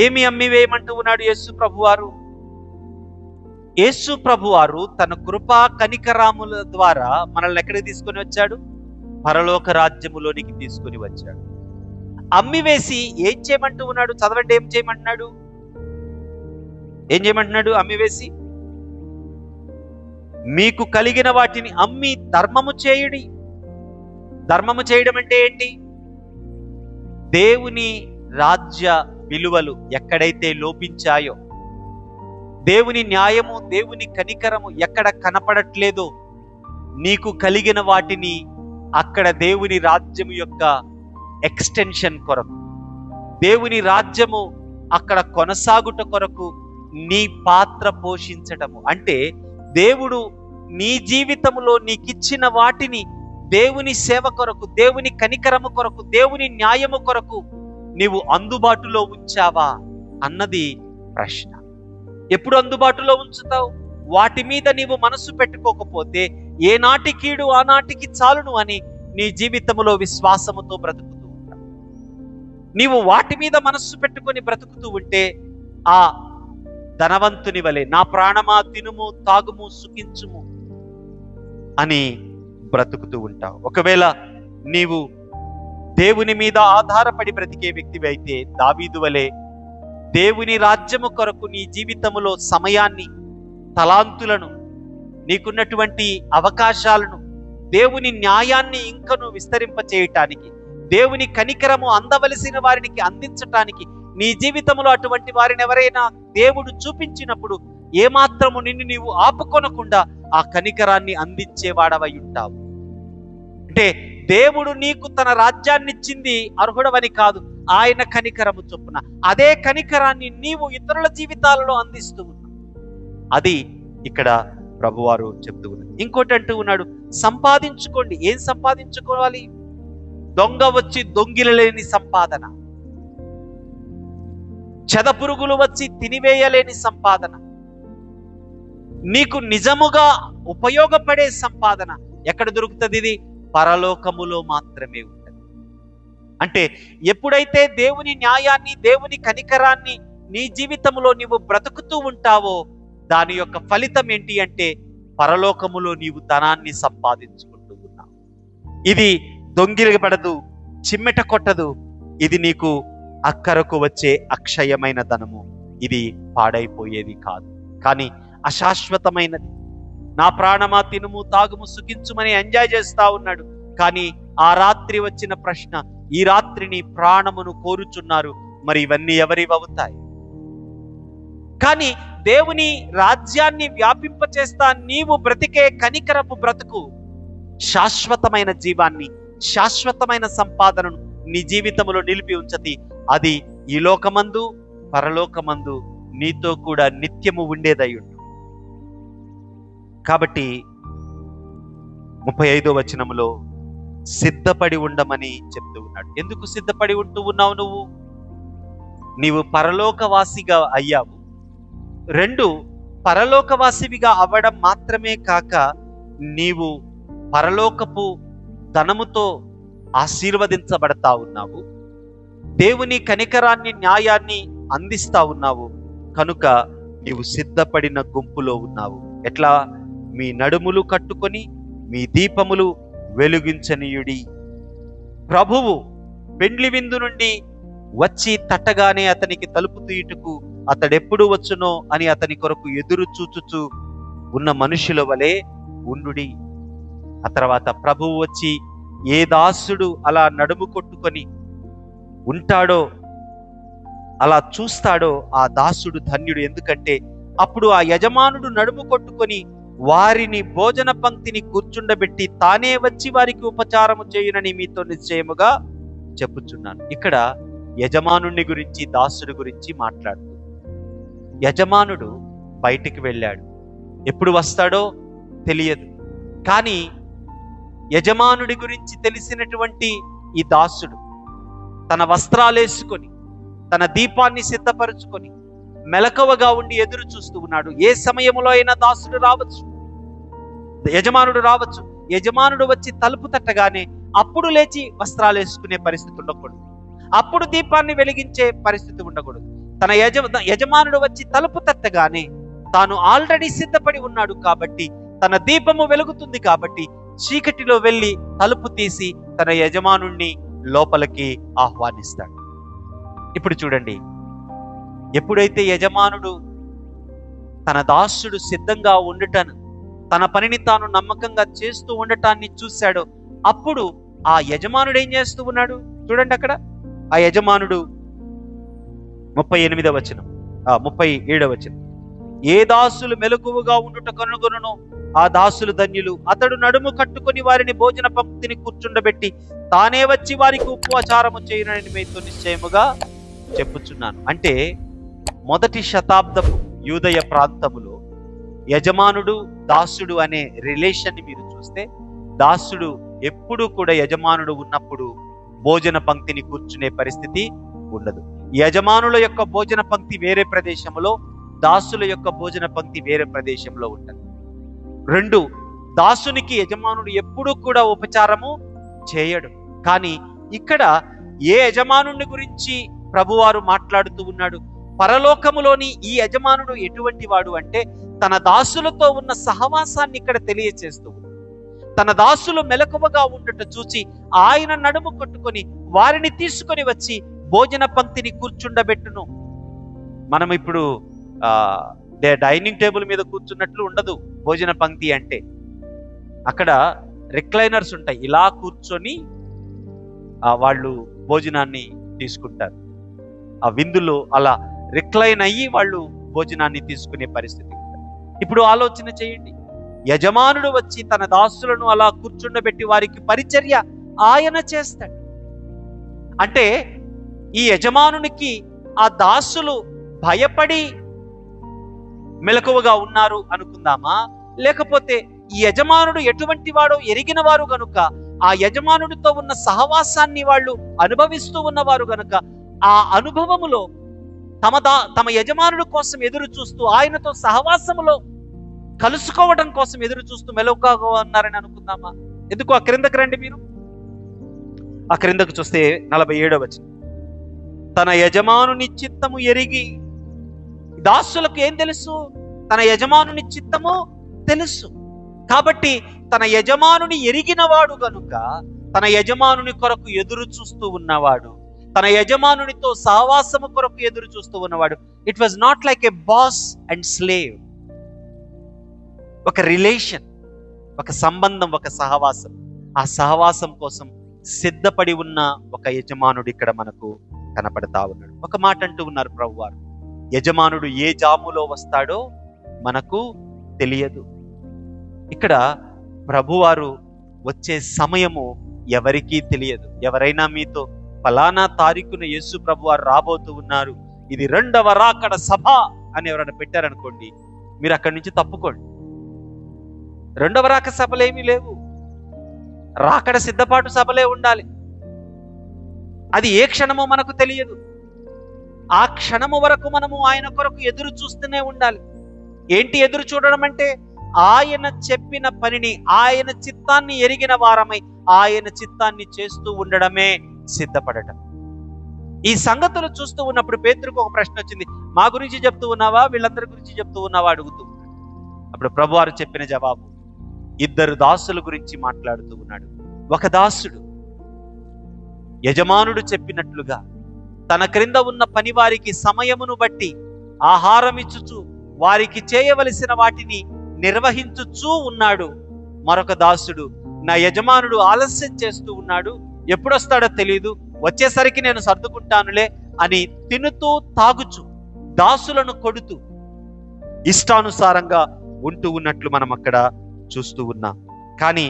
ఏమి అమ్మివేయమంటూ ఉన్నాడు యేసు ప్రభువారు? యేసు ప్రభువారు తన కృపా కనికరాముల ద్వారా మనల్ని ఎక్కడికి తీసుకొని వచ్చాడు? పరలోక రాజ్యములోనికి తీసుకొని వచ్చాడు. అమ్మివేసి ఏం చేయమంటూ ఉన్నాడు? చదవండి, ఏం చేయమంటున్నాడు? ఏం చేయమంటున్నాడు? అమ్మివేసి మీకు కలిగిన వాటిని అమ్మి ధర్మము చేయుడి. ధర్మము చేయడం అంటే ఏంటి? దేవుని రాజ్య విలువలు ఎక్కడైతే లోపించాయో, దేవుని న్యాయము, దేవుని కనికరము ఎక్కడ కనపడట్లేదో, నీకు కలిగిన వాటిని అక్కడ దేవుని రాజ్యము యొక్క ఎక్స్టెన్షన్ కొరకు, దేవుని రాజ్యము అక్కడ కొనసాగుట కొరకు నీ పాత్ర పోషించటము. అంటే దేవుడు నీ జీవితంలో నీకిచ్చిన వాటిని దేవుని సేవ కొరకు, దేవుని కనికరము కొరకు, దేవుని న్యాయము కొరకు నీవు అందుబాటులో ఉంచావా అన్నది ప్రశ్న. ఎప్పుడు అందుబాటులో ఉంచుతావు? వాటి మీద నీవు మనసు పెట్టుకోకపోతే ఏనాటి కీడు ఆనాటికి చాలును అని నీ జీవితంలో విశ్వాసముతో బ్రతుకుతూ ఉంటావు. నీవు వాటి మీద మనస్సు పెట్టుకొని బ్రతుకుతూ ఉంటే ఆ ధనవంతుని వలె నా ప్రాణమా తినుము తాగుము సుఖించుము అని బ్రతుకుతూ ఉంటావు. ఒకవేళ నీవు దేవుని మీద ఆధారపడి బ్రతికే వ్యక్తివి అయితే దావీదు వలె దేవుని రాజ్యము కొరకు నీ జీవితములో సమయాన్ని, తలాంతులను, నీకున్నటువంటి అవకాశాలను, దేవుని న్యాయాన్ని ఇంకను విస్తరింప చేయటానికి, దేవుని కనికరము అందవలసిన వారికి అందించటానికి నీ జీవితంలో అటువంటి వారిని ఎవరైనా దేవుడు చూపించినప్పుడు ఏమాత్రము నిన్ను నీవు ఆపుకొనకుండా ఆ కనికరాన్ని అందించేవాడవై ఉంటావు. అంటే దేవుడు నీకు తన రాజ్యాన్ని ఇచ్చింది అర్హుడవని కాదు, ఆయన కనికరము చొప్పున అదే కనికరాన్ని నీవు ఇతరుల జీవితాలలో అందిస్తూ ఉన్నావు. అది ఇక్కడ ప్రభువారు చెప్తూ ఉన్నారు. ఇంకోటి అంటూ ఉన్నాడు, సంపాదించుకోండి. ఏం సంపాదించుకోవాలి? దొంగ వచ్చి దొంగిలలేని సంపాదన, చెదపురుగులు వచ్చి తినివేయలేని సంపాదన, నీకు నిజముగా ఉపయోగపడే సంపాదన ఎక్కడ దొరుకుతుంది? ఇది పరలోకములో మాత్రమే ఉంటుంది. అంటే ఎప్పుడైతే దేవుని న్యాయాన్ని, దేవుని కనికరాన్ని నీ జీవితంలో నీవు బ్రతుకుతూ ఉంటావో దాని యొక్క ఫలితం ఏంటి అంటే పరలోకములో నీవు ధనాన్ని సంపాదించుకుంటూ ఉన్నావు. ఇది దొంగిలబడదు, చిమ్మెట కొట్టదు. ఇది నీకు అక్కరకు వచ్చే అక్షయమైన ధనము. ఇది పాడైపోయేది కాదు, కానీ అశాశ్వతమైనది. నా ప్రాణమా తినుము తాగుము సుఖించుమని ఎంజాయ్ చేస్తా ఉన్నాడు. కానీ ఆ రాత్రి వచ్చిన ప్రశ్న, ఈ రాత్రి నీ ప్రాణమును కోరుచున్నారు, మరి ఇవన్నీ ఎవరివవుతాయి? కానీ దేవుని రాజ్యాన్ని వ్యాపింపచేస్తా నీవు బ్రతికే కనికరపు బ్రతుకు శాశ్వతమైన జీవాన్ని, శాశ్వతమైన సంపాదనను నీ జీవితంలో నిలిపి ఉంచతి. అది ఈ లోకమందు పరలోకమందు నీతో కూడా నిత్యము ఉండేదై ఉంటుంది. కాబట్టి 35వ వచనములో సిద్ధపడి ఉండమని చెప్తూ ఉన్నాడు. ఎందుకు సిద్ధపడి ఉంటూ ఉన్నావు? నీవు పరలోకవాసిగా అయ్యావు. 2, పరలోకవాసివిగా అవ్వడం మాత్రమే కాక నీవు పరలోకపు ధనముతో ఆశీర్వదించబడతా ఉన్నావు. దేవుని కనికరాన్ని, న్యాయాన్ని అందిస్తా ఉన్నావు. కనుక నీవు సిద్ధపడిన గుంపులో ఉన్నావు. ఎట్లా? మీ నడుములు కట్టుకొని మీ దీపములు వెలుగించనీయుడి. ప్రభువు పెండ్లి విందు నుండి వచ్చి తట్టగానే అతనికి తలుపు తీయుటకు అతడెప్పుడు వచ్చునో అని అతని కొరకు ఎదురు చూచుచు ఉన్న మనుషుల వలె ఉండుడి. ఆ తర్వాత ప్రభువు వచ్చి ఏ దాసుడు అలా నడుము కొట్టుకొని ఉంటాడో, అలా చూస్తాడో ఆ దాసుడు ధన్యుడు. ఎందుకంటే అప్పుడు ఆ యజమానుడు నడుము కొట్టుకొని వారిని భోజన పంక్తిని కూర్చుండబెట్టి తానే వచ్చి వారికి ఉపచారము చేయునని మీతో నిశ్చయముగా చెప్పుచున్నాను. ఇక్కడ యజమానుని గురించి, దాసుడి గురించి మాట్లాడుతూ, యజమానుడు బయటికి వెళ్ళాడు, ఎప్పుడు వస్తాడో తెలియదు. కానీ యజమానుడి గురించి తెలిసినటువంటి ఈ దాసుడు తన వస్త్రాలేసుకొని, తన దీపాన్ని సిద్ధపరుచుకొని మెలకువగా ఉండి ఎదురు చూస్తూ ఉన్నాడు. ఏ సమయంలో అయినా దాసుడు రావచ్చు, యజమానుడు రావచ్చు. యజమానుడు వచ్చి తలుపు తట్టగానే అప్పుడు లేచి వస్త్రాలు వేసుకునే పరిస్థితి ఉండకూడదు, అప్పుడు దీపాన్ని వెలిగించే పరిస్థితి ఉండకూడదు. తన యజమానుడు వచ్చి తలుపు తట్టగానే తాను ఆల్రెడీ సిద్ధపడి ఉన్నాడు కాబట్టి, తన దీపము వెలుగుతుంది కాబట్టి చీకటిలో వెళ్ళి తలుపు తీసి తన యజమానుణ్ణి లోపలికి ఆహ్వానిస్తాడు. ఇప్పుడు చూడండి, ఎప్పుడైతే యజమానుడు తన దాసుడు సిద్ధంగా ఉండటాన్ని, తన పనిని తాను నమ్మకంగా చేస్తూ ఉండటాన్ని చూశాడో అప్పుడు ఆ యజమానుడు ఏం చేస్తూ ఉన్నాడు? చూడండి అక్కడ ఆ యజమానుడు 37వ వచనం, 37వ వచనం, ఏ దాసులు మెలకువగా ఉండుట కనుగొనునో ఆ దాసులు ధన్యులు. అతడు నడుము కట్టుకొని వారిని భోజన పంక్తిని కూర్చుండబెట్టి తానే వచ్చి వారికి ఉపచారము చేయునని మీతో నిశ్చయముగా చెప్పుచున్నాను. అంటే మొదటి శతాబ్దపు యూదయ ప్రాంతములో యజమానుడు దాసుడు అనే రిలేషన్ని మీరు చూస్తే, దాసుడు ఎప్పుడూ కూడా యజమానుడు ఉన్నప్పుడు భోజన పంక్తిని కూర్చునే పరిస్థితి ఉండదు. యజమానుల యొక్క భోజన పంక్తి వేరే ప్రదేశంలో, దాసుల యొక్క భోజన పంక్తి వేరే ప్రదేశంలో ఉంటుంది. 2, దాసునికి యజమానుడు ఎప్పుడూ కూడా ఉపచారము చేయడు. కానీ ఇక్కడ ఏ యజమానుని గురించి ప్రభువారు మాట్లాడుతూ ఉన్నాడు? పరలోకములోని ఈ యజమానుడు ఎటువంటి వాడు అంటే, తన దాసులతో ఉన్న సహవాసాన్ని ఇక్కడ తెలియచేస్తూ, తన దాసులు మెలకువగా ఉండట చూచి ఆయన నడుము కొట్టుకొని వారిని తీసుకొని వచ్చి భోజన పంక్తిని కూర్చుండబెట్టును. మనం ఇప్పుడు డైనింగ్ టేబుల్ మీద కూర్చున్నట్లు ఉండదు భోజన పంక్తి అంటే. అక్కడ రిక్లైనర్స్ ఉంటాయి, ఇలా కూర్చొని వాళ్ళు భోజనాన్ని తీసుకుంటారు. ఆ విందులో అలా రిక్లైన్ అయ్యి వాళ్ళు భోజనాన్ని తీసుకునే పరిస్థితి. ఇప్పుడు ఆలోచన చేయండి, యజమానుడు వచ్చి తన దాసులను అలా కూర్చుండబెట్టి వారికి పరిచర్య ఆయన చేస్తాడు. అంటే ఈ యజమానునికి ఆ దాసులు భయపడి మెలకువగా ఉన్నారు అనుకుందామా? లేకపోతే ఈ యజమానుడు ఎటువంటి వాడో ఎరిగిన వారు గనుక, ఆ యజమానుడితో ఉన్న సహవాసాన్ని వాళ్ళు అనుభవిస్తూ ఉన్నవారు గనుక, ఆ అనుభవములో తమ యజమానుడి కోసం ఎదురు చూస్తూ, ఆయనతో సహవాసములో కలుసుకోవడం కోసం ఎదురు చూస్తూ మెలకువగా ఉన్నారని అనుకుందామా? ఎందుకు ఆ క్రిందకు రండి. మీరు ఆ క్రిందకు చూస్తే 47వ వచనం, తన యజమానుని చిత్తము ఎరిగి. దాసులకు ఏం తెలుసు? తన యజమానుని చిత్తము తెలుసు. కాబట్టి తన యజమానుని ఎరిగిన వాడు గనుక, తన యజమానుని కొరకు ఎదురు చూస్తూ ఉన్నవాడు, తన యజమానునితో సహవాసము కొరకు ఎదురు చూస్తూ ఉన్నవాడు. It was not like a boss and slave. ఒక రిలేషన్, ఒక సంబంధం, ఒక సహవాసం. ఆ సహవాసం కోసం సిద్ధపడి ఉన్న ఒక యజమానుడు ఇక్కడ మనకు కనపడతా ఉన్నాడు. ఒక మాట అంటూ ఉన్నారు ప్రభువారు, యజమానుడు ఏ జాములో వస్తాడో మనకు తెలియదు. ఇక్కడ ప్రభువారు వచ్చే సమయము ఎవరికీ తెలియదు. ఎవరైనా మీతో ఫలానా తారీఖున యేసు ప్రభువారు రాబోతూ ఉన్నారు, ఇది 2వ రాకడ సభ అని ఎవరైనా పెట్టారనుకోండి, మీరు అక్కడి నుంచి తప్పుకోండి. 2వ రాకడ సభలు ఏమీ లేవు, రాకడ సిద్ధపాటు సభలే ఉండాలి. అది ఏ క్షణమో మనకు తెలియదు. ఆ క్షణము వరకు మనము ఆయన కొరకు ఎదురు చూస్తూనే ఉండాలి. ఏంటి ఎదురు చూడడం అంటే? ఆయన చెప్పిన పనిని, ఆయన చిత్తాన్ని ఎరిగిన వారమై ఆయన చిత్తాన్ని చేస్తూ ఉండడమే సిద్ధపడటం. ఈ సంగతులు చూస్తూ ఉన్నప్పుడు పేతురుకు ఒక ప్రశ్న వచ్చింది, మా గురించి చెప్తూ ఉన్నావా, వీళ్ళందరి గురించి చెప్తూ ఉన్నావా అడుగుతూ. అప్పుడు ప్రభువారు చెప్పిన జవాబు, 2 దాసుల గురించి మాట్లాడుతూ ఉన్నాడు. ఒక దాసుడు యజమానుడు చెప్పినట్లుగా తన క్రింద ఉన్న పనివారికి సమయమును బట్టి ఆహారం ఇచ్చుచు వారికి చేయవలసిన వాటిని నిర్వహించుచూ ఉన్నాడు. మరొక దాసుడు, నా యజమానుడు ఆలస్యం చేస్తూ ఉన్నాడు, ఎప్పుడొస్తాడో తెలియదు, వచ్చేసరికి నేను సర్దుకుంటానులే అని తినుతూ తాగుచు దాసులను కొడుతూ ఇష్టానుసారంగా ఉంటూ ఉన్నట్లు మనం అక్కడ చూస్తూ ఉన్నాం. కానీ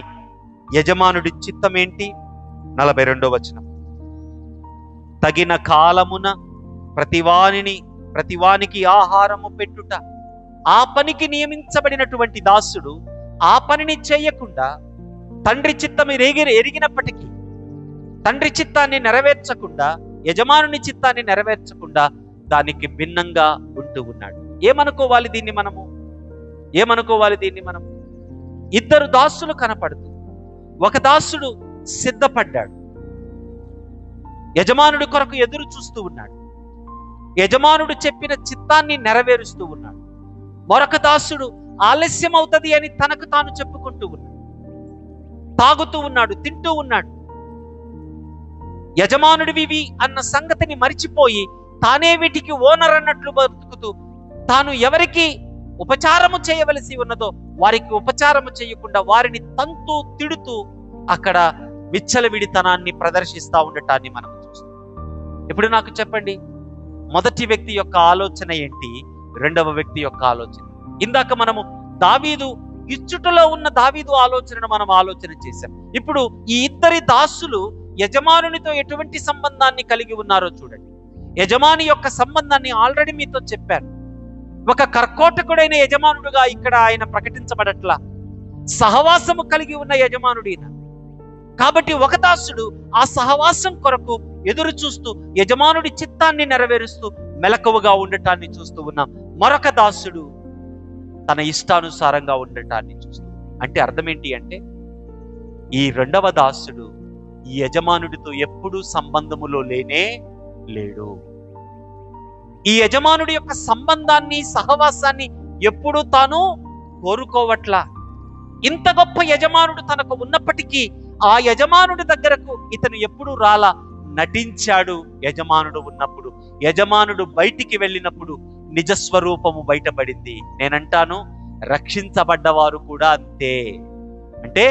యజమానుడి చిత్తం ఏంటి? 42వ వచనం, తగిన కాలమున ప్రతివానికి ఆహారము పెట్టుట. ఆ పనికి నియమించబడినటువంటి దాసుడు ఆ పనిని చేయకుండా, తండ్రి చిత్తం ఎరిగినప్పటికీ తండ్రి చిత్తాన్ని నెరవేర్చకుండా, యజమానుని చిత్తాన్ని నెరవేర్చకుండా దానికి భిన్నంగా ఉంటూ ఉన్నాడు. ఏమనుకోవాలి దీన్ని మనము? 2 దాసులు కనపడుతూ, ఒక దాసుడు సిద్ధపడ్డాడు, యజమానుడి కొరకు ఎదురు చూస్తూ ఉన్నాడు, యజమానుడు చెప్పిన చిత్తాన్ని నెరవేరుస్తూ ఉన్నాడు. మరొక దాసుడు ఆలస్యం అవుతుంది అని తనకు తాను చెప్పుకుంటూ ఉన్నాడు, తాగుతూ ఉన్నాడు, తింటూ ఉన్నాడు. యజమానుడివి అన్న సంగతిని మరిచిపోయి తానే వీటికి ఓనర్ అన్నట్లు బతుకుతూ, తాను ఎవరికి ఉపచారము చేయవలసి ఉన్నదో వారికి ఉపచారము చేయకుండా వారిని తంతూ తిడుతూ అక్కడ విచ్చలవిడితనాన్ని ప్రదర్శిస్తూ ఉండటాన్ని మనం చూస్తాం. ఇప్పుడు నాకు చెప్పండి, మొదటి వ్యక్తి యొక్క ఆలోచన ఏంటి, 2వ వ్యక్తి యొక్క ఆలోచన? ఇందాక మనము దావీదు ఇచ్చుటలో ఉన్న దావీదు ఆలోచనను మనం ఆలోచన చేశాం. ఇప్పుడు ఈ 2 దాసులు యజమానునితో ఎటువంటి సంబంధాన్ని కలిగి ఉన్నారో చూడండి. యజమాని యొక్క సంబంధాన్ని ఆల్రెడీ మీతో చెప్పాను. ఒక కర్కోటకుడైన యజమానుడుగా ఇక్కడ ఆయన ప్రకటించబడట్లా. సహవాసము కలిగి ఉన్న యజమానుడిన. కాబట్టి ఒక దాసుడు ఆ సహవాసం కొరకు ఎదురు చూస్తూ యజమానుడి చిత్తాన్ని నెరవేరుస్తూ మెలకువగా ఉండటాన్ని చూస్తూ ఉన్నాం. మరొక దాసుడు తన ఇష్టానుసారంగా ఉండటాన్ని చూస్తూ, అంటే అర్థం ఏంటి అంటే, ఈ రెండవ దాసుడు ఈ యజమానుడితో ఎప్పుడూ సంబంధములో లేనే లేడు. ఈ యజమానుడి యొక్క సంబంధాన్ని, సహవాసాన్ని ఎప్పుడూ తాను కోరుకోవట్లా. ఇంత గొప్ప యజమానుడు తనకు ఉన్నప్పటికీ ఆ యజమానుడి దగ్గరకు ఇతను ఎప్పుడు రాలా. నటించాడు యజమానుడు ఉన్నప్పుడు. యజమానుడు బయటికి వెళ్ళినప్పుడు నిజస్వరూపము బయటపడింది. నేనంటాను, రక్షించబడ్డవారు కూడా అంతే. అంటే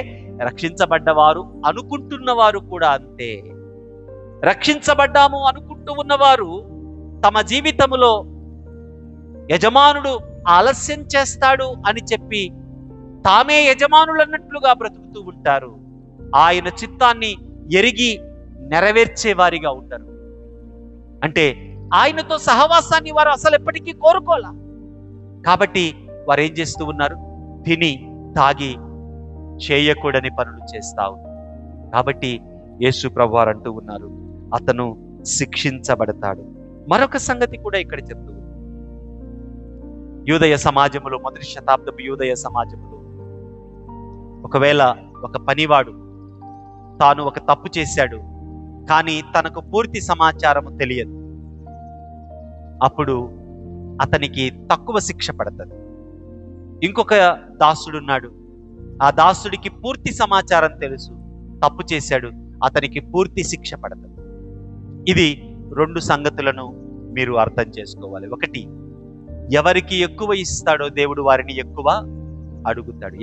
రక్షించబడ్డవారు అనుకుంటున్నవారు కూడా అంతే. రక్షించబడ్డాము అనుకుంటూ ఉన్నవారు తమ జీవితంలో యజమానుడు ఆలస్యం చేస్తాడు అని చెప్పి తామే యజమానులన్నట్లుగా బ్రతుకుతూ ఉంటారు. ఆయన చిత్తాన్ని ఎరిగి నెరవేర్చేవారిగా ఉంటారు. అంటే ఆయనతో సహవాసాన్ని వారు అసలు ఎప్పటికీ కోరుకోలే. కాబట్టి వారు ఏం చేస్తూ ఉన్నారు? తిని తాగి చేయకూడని పనులు చేస్తావు. కాబట్టి యేసు ప్రభువారు అంటూ ఉన్నారు, అతను శిక్షించబడతాడు. మరొక సంగతి కూడా ఇక్కడ చెప్తూ ఉంది. యూదయ సమాజంలో, మొదటి శతాబ్దపు యూదయ సమాజంలో, ఒకవేళ ఒక పనివాడు తాను ఒక తప్పు చేశాడు, కానీ తనకు పూర్తి సమాచారము తెలియదు, అప్పుడు అతనికి తక్కువ శిక్ష పడుతుంది. ఇంకొక దాసుడున్నాడు, ఆ దాసుడికి పూర్తి సమాచారం తెలుసు, తప్పు చేశాడు, అతనికి పూర్తి శిక్ష పడుతుంది. ఇది రెండు సంగతులను మీరు అర్థం చేసుకోవాలి. ఒకటి, ఎవరికి ఎక్కువ ఇస్తాడో దేవుడు వారిని ఎక్కువ అడుగుతాడు.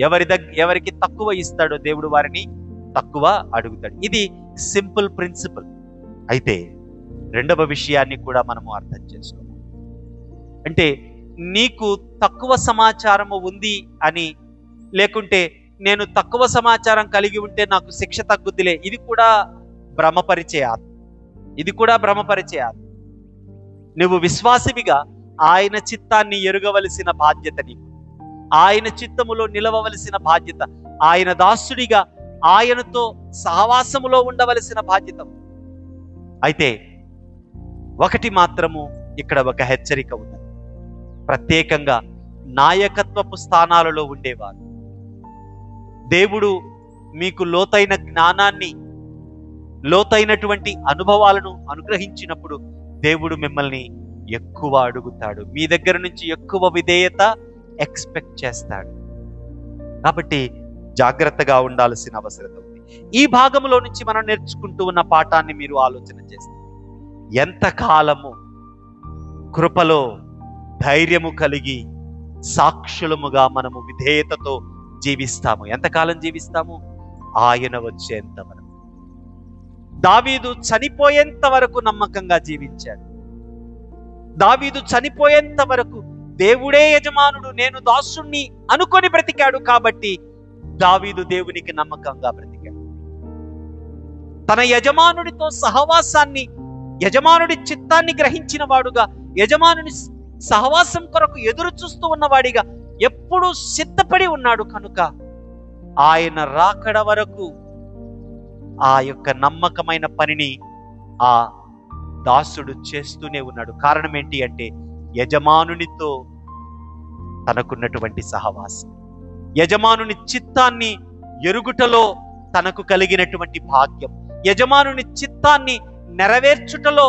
ఎవరికి తక్కువ ఇస్తాడో దేవుడు వారిని తక్కువ అడుగుతాడు. ఇది సింపుల్ ప్రిన్సిపల్. అయితే రెండవ విషయాన్ని కూడా మనము అర్థం చేసుకోవాలి. అంటే నీకు తక్కువ సమాచారము ఉంది అని, లేకుంటే నేను తక్కువ సమాచారం కలిగి ఉంటే నాకు శిక్ష తగ్గుద్దిలే, ఇది కూడా భ్రమపరిచే ఆత్మ. ఇది కూడా భ్రమపరిచే ఆత్మ. నువ్వు విశ్వాసివిగా ఆయన చిత్తాన్ని ఎరుగవలసిన బాధ్యత నీకు, ఆయన చిత్తములో నిలవవలసిన బాధ్యత, ఆయన దాసుడిగా ఆయనతో సహవాసములో ఉండవలసిన బాధ్యత. అయితే ఒకటి మాత్రము ఇక్కడ ఒక హెచ్చరిక ఉన్నది. ప్రత్యేకంగా నాయకత్వపు స్థానాలలో ఉండేవారు, దేవుడు మీకు లోతైన జ్ఞానాన్ని, లోతైనటువంటి అనుభవాలను అనుగ్రహించినప్పుడు దేవుడు మిమ్మల్ని ఎక్కువ అడుగుతాడు. మీ దగ్గర నుంచి ఎక్కువ విధేయత ఎక్స్పెక్ట్ చేస్తాడు. కాబట్టి జాగ్రత్తగా ఉండాల్సిన అవసరం ఉంది. ఈ భాగంలో నుంచి మనం నేర్చుకుంటూ ఉన్న పాఠాన్ని మీరు ఆలోచన చేస్తే, ఎంతకాలము కృపలో ధైర్యము కలిగి సాక్షులముగా మనము విధేయతతో జీవిస్తాము? ఎంతకాలం జీవిస్తాము? ఆయన వచ్చేంత వరకు. దావీదు చనిపోయేంత వరకు నమ్మకంగా జీవించాడు. దావీదు చనిపోయేంత వరకు దేవుడే యజమానుడు, నేను దాసుణ్ణి అనుకొని బ్రతికాడు. కాబట్టి దావీదు దేవునికి నమ్మకంగా బ్రతికాడు. తన యజమానుడితో సహవాసాన్ని, యజమానుడి చిత్తాన్ని గ్రహించిన వాడుగా, యజమానుని సహవాసం కొరకు ఎదురు చూస్తూ ఉన్నవాడిగా ఎప్పుడూ సిద్ధపడి ఉన్నాడు. కనుక ఆయన రాకడ వరకు ఆ యొక్క నమ్మకమైన పనిని ఆ దాసుడు చేస్తూనే ఉన్నాడు. కారణం ఏంటి అంటే, యజమానునితో తనకున్నటువంటి సహవాసం, యజమానుని చిత్తాన్ని ఎరుగుటలో తనకు కలిగినటువంటి భాగ్యం, యజమానుని చిత్తాన్ని నెరవేర్చుటలో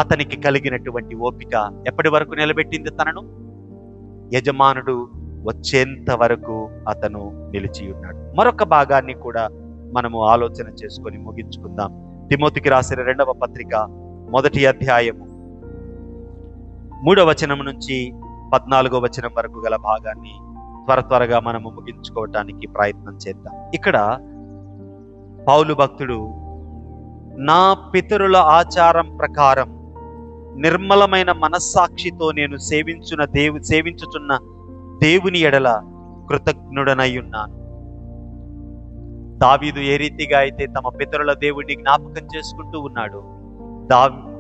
అతనికి కలిగినటువంటి ఓపిక ఎప్పటి వరకు నిలబెట్టింది తనను? యజమానుడు వచ్చేంత వరకు అతను నిలిచి ఉన్నాడు. మరొక భాగాన్ని కూడా మనము ఆలోచన చేసుకొని ముగించుకుందాం. తిమోతికి రాసిన 2వ పత్రిక 1వ అధ్యాయము 3వ వచనం నుంచి 14వ వచనం వరకు గల భాగాన్ని త్వరగా మనము ముగించుకోవటానికి ప్రయత్నం చేద్దాం. ఇక్కడ పౌలు భక్తుడు, నా పితరుల ఆచారం ప్రకారం నిర్మలమైన మనస్సాక్షితో నేను సేవించుచున్న దేవుని ఎడల కృతజ్ఞుడనై ఉన్నాను. దావీదు ఏ రీతిగా అయితే తమ పితరుల దేవుడిని జ్ఞాపకం చేసుకుంటూ ఉన్నాడు,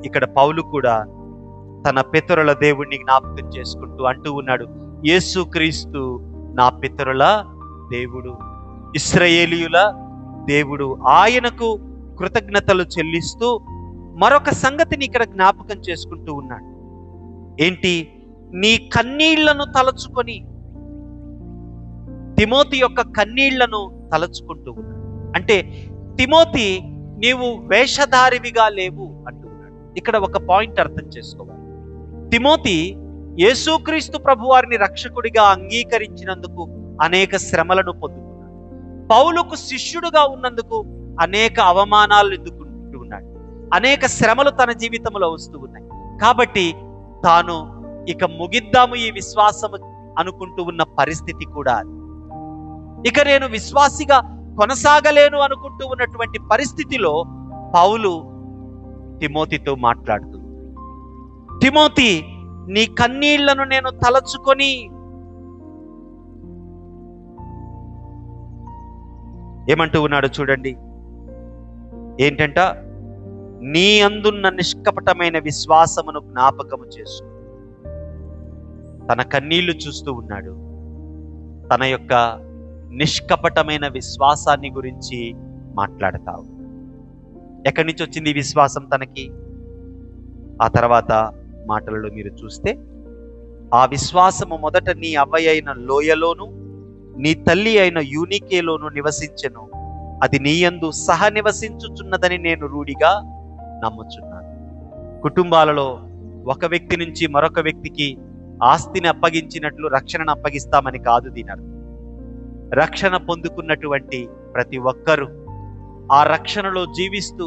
ఇక్కడ పౌలు కూడా తన పితరుల దేవుణ్ణి జ్ఞాపకం చేసుకుంటూ అంటూ ఉన్నాడు, యేసుక్రీస్తు నా పితరుల దేవుడు, ఇశ్రాయేలీయుల దేవుడు. ఆయనకు కృతజ్ఞతలు చెల్లిస్తూ మరొక సంగతిని ఇక్కడ జ్ఞాపకం చేసుకుంటూ ఉన్నాడు. ఏంటి? నీ కన్నీళ్లను తలచుకొని, తిమోతి యొక్క కన్నీళ్లను తలచుకుంటూ ఉన్నాడు. అంటే తిమోతి, నీవు వేషధారివిగా లేవు అంటూ ఉన్నాడు. ఇక్కడ ఒక పాయింట్ అర్థం చేసుకోవాలి. తిమోతి యేసుక్రీస్తు ప్రభువారిని రక్షకుడిగా అంగీకరించినందుకు అనేక శ్రమలను పొందుకున్నాడు. పౌలుకు శిష్యుడుగా ఉన్నందుకు అనేక అవమానాలు ఎదుర్కొంటూ ఉన్నాడు. అనేక శ్రమలు తన జీవితంలో వస్తూ ఉన్నాయి. కాబట్టి తాను ఇక ముగిద్దాము ఈ విశ్వాసము అనుకుంటూ ఉన్న పరిస్థితి కూడా అది. ఇక నేను విశ్వాసిగా కొనసాగలేను అనుకుంటూ ఉన్నటువంటి పరిస్థితిలో పౌలు తిమోతితో మాట్లాడుతూ, తిమోతి, నీ కన్నీళ్లను నేను తలచుకొని, ఏమంటూ ఉన్నాడు చూడండి. ఏంటంట? నీ అందున్న నిష్కపటమైన విశ్వాసమును జ్ఞాపకము చేసుకో. తన కన్నీళ్లు చూస్తూ ఉన్నాడు. తన యొక్క నిష్కపటమైన విశ్వాసాన్ని గురించి మాట్లాడతావు. ఎక్కడి నుంచి వచ్చింది ఈ విశ్వాసం తనకి? ఆ తర్వాత మాటలలో మీరు చూస్తే, ఆ విశ్వాసము మొదట నీ అవ్వయ్య అయిన లోయలోను నీ తల్లి అయిన యూనికేలోను నివసించెను. అది నీయందు సహ నివసించుచున్నదని నేను రూఢిగా నమ్ముచున్నాను. కుటుంబాలలో ఒక వ్యక్తి నుంచి మరొక వ్యక్తికి ఆస్తిని అప్పగించినట్లు రక్షణను అప్పగిస్తామని కాదు దీని అర్థం. రక్షణ పొందుకున్నటువంటి ప్రతి ఒక్కరూ ఆ రక్షణలో జీవిస్తూ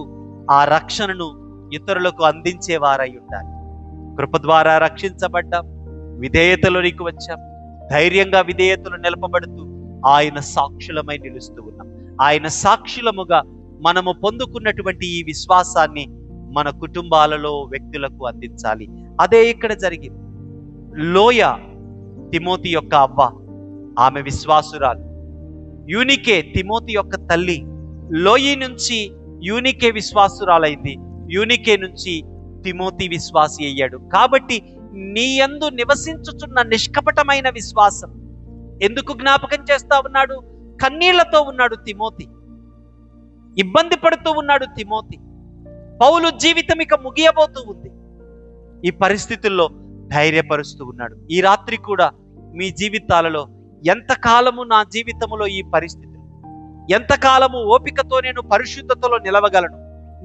ఆ రక్షణను ఇతరులకు అందించేవారై ఉండాలి. కృప ద్వారా రక్షించబడ్డాం, విధేయతలోనికి వచ్చాం, ధైర్యంగా విధేయతలు నిలపబడుతూ ఆయన సాక్షులమై నిలుస్తూ ఉన్నాం. ఆయన సాక్షులముగా మనము పొందుకున్నటువంటి ఈ విశ్వాసాన్ని మన కుటుంబాలలో వ్యక్తులకు అందించాలి. అదే ఇక్కడ జరిగింది. లోయ తిమోతి యొక్క అవ్వ, ఆమె విశ్వాసురాలు. యూనికే తిమోతి యొక్క తల్లి. లోయి నుంచి యూనికే విశ్వాసురాలైంది, యూనికే నుంచి తిమోతి విశ్వాసి అయ్యాడు. కాబట్టి నీ యందు నివసించుచున్న నిష్కపటమైన విశ్వాసం ఎందుకు జ్ఞాపకం చేస్తా ఉన్నాడు? కన్నీళ్లతో ఉన్నాడు తిమోతి, ఇబ్బంది పడుతూ ఉన్నాడు తిమోతి. పౌలు జీవితం ఇక ముగియబోతూ ఉంది. ఈ పరిస్థితుల్లో ధైర్యపరుస్తూ ఉన్నాడు. ఈ రాత్రి కూడా మీ జీవితాలలో ఎంతకాలము నా జీవితంలో ఈ పరిస్థితి, ఎంతకాలము ఓపికతో నేను పరిశుద్ధతలో నిలవగలను,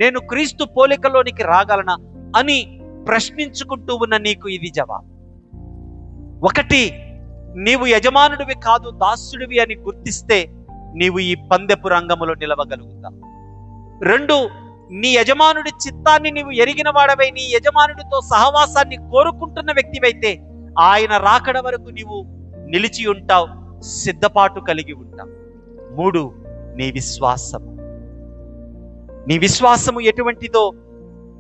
నేను క్రీస్తు పోలికలోనికి రాగలనా అని ప్రశ్నించుకుంటూ ఉన్న నీకు ఇది జవాబు. ఒకటి, నీవు యజమానుడివి కాదు దాసుడివి అని గుర్తిస్తే నీవు ఈ పందెపు రంగములో నిలవగలుగుతావు. రెండు, నీ యజమానుడి చిత్తాన్ని నీవు ఎరిగిన వాడవై నీ యజమానుడితో సహవాసాన్ని కోరుకుంటున్న వ్యక్తివైతే ఆయన రాకడ వరకు నీవు నిలిచి ఉంటావు, సిద్ధపాటు కలిగి ఉంటావు. మూడు, నీ విశ్వాసము. నీ విశ్వాసము ఎటువంటిదో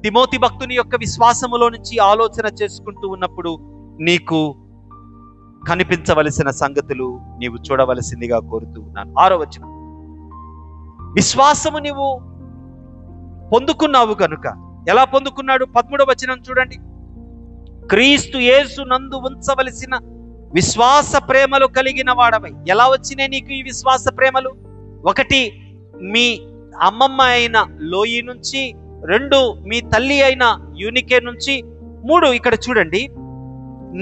తిమోతి భక్తుని యొక్క విశ్వాసములో నుంచి ఆలోచన చేసుకుంటూ ఉన్నప్పుడు నీకు కనిపించవలసిన సంగతులు నీవు చూడవలసిందిగా కోరుతూ ఉన్నాను. 6వ వచనం, విశ్వాసము నీవు పొందుకున్నావు కనుక. ఎలా పొందుకున్నాడు? 13వ వచనం చూడండి. క్రీస్తు యేసు నందు ఉంచవలసిన విశ్వాస ప్రేమలు కలిగిన వాడవై. ఎలా వచ్చినాయి నీకు ఈ విశ్వాస ప్రేమలు? ఒకటి, మీ అమ్మమ్మ అయిన లోయి నుంచి. రెండు, మీ తల్లి అయిన యూనికే నుంచి. మూడు, ఇక్కడ చూడండి,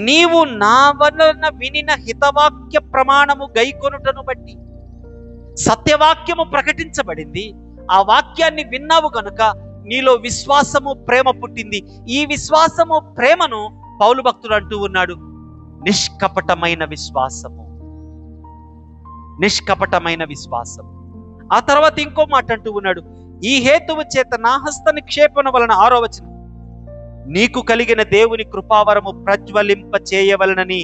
నీవు నా వలన వినిన హితవాక్య ప్రమాణము గైకొనుటను బట్టి. సత్యవాక్యము ప్రకటించబడింది, ఆ వాక్యాన్ని విన్నావు గనుక నీలో విశ్వాసము ప్రేమ పుట్టింది. ఈ విశ్వాసము ప్రేమను పౌలు భక్తుడు అంటూ ఉన్నాడు నిష్కపటమైన విశ్వాసము, నిష్కపటమైన విశ్వాసం. ఆ తర్వాత ఇంకో మాట అంటూ ఉన్నాడు, ఈ హేతువు చేత నా హస్త నిక్షేపణ వలన. 6వ వచనం, నీకు కలిగిన దేవుని కృపావరము ప్రజ్వలింప చేయవలనని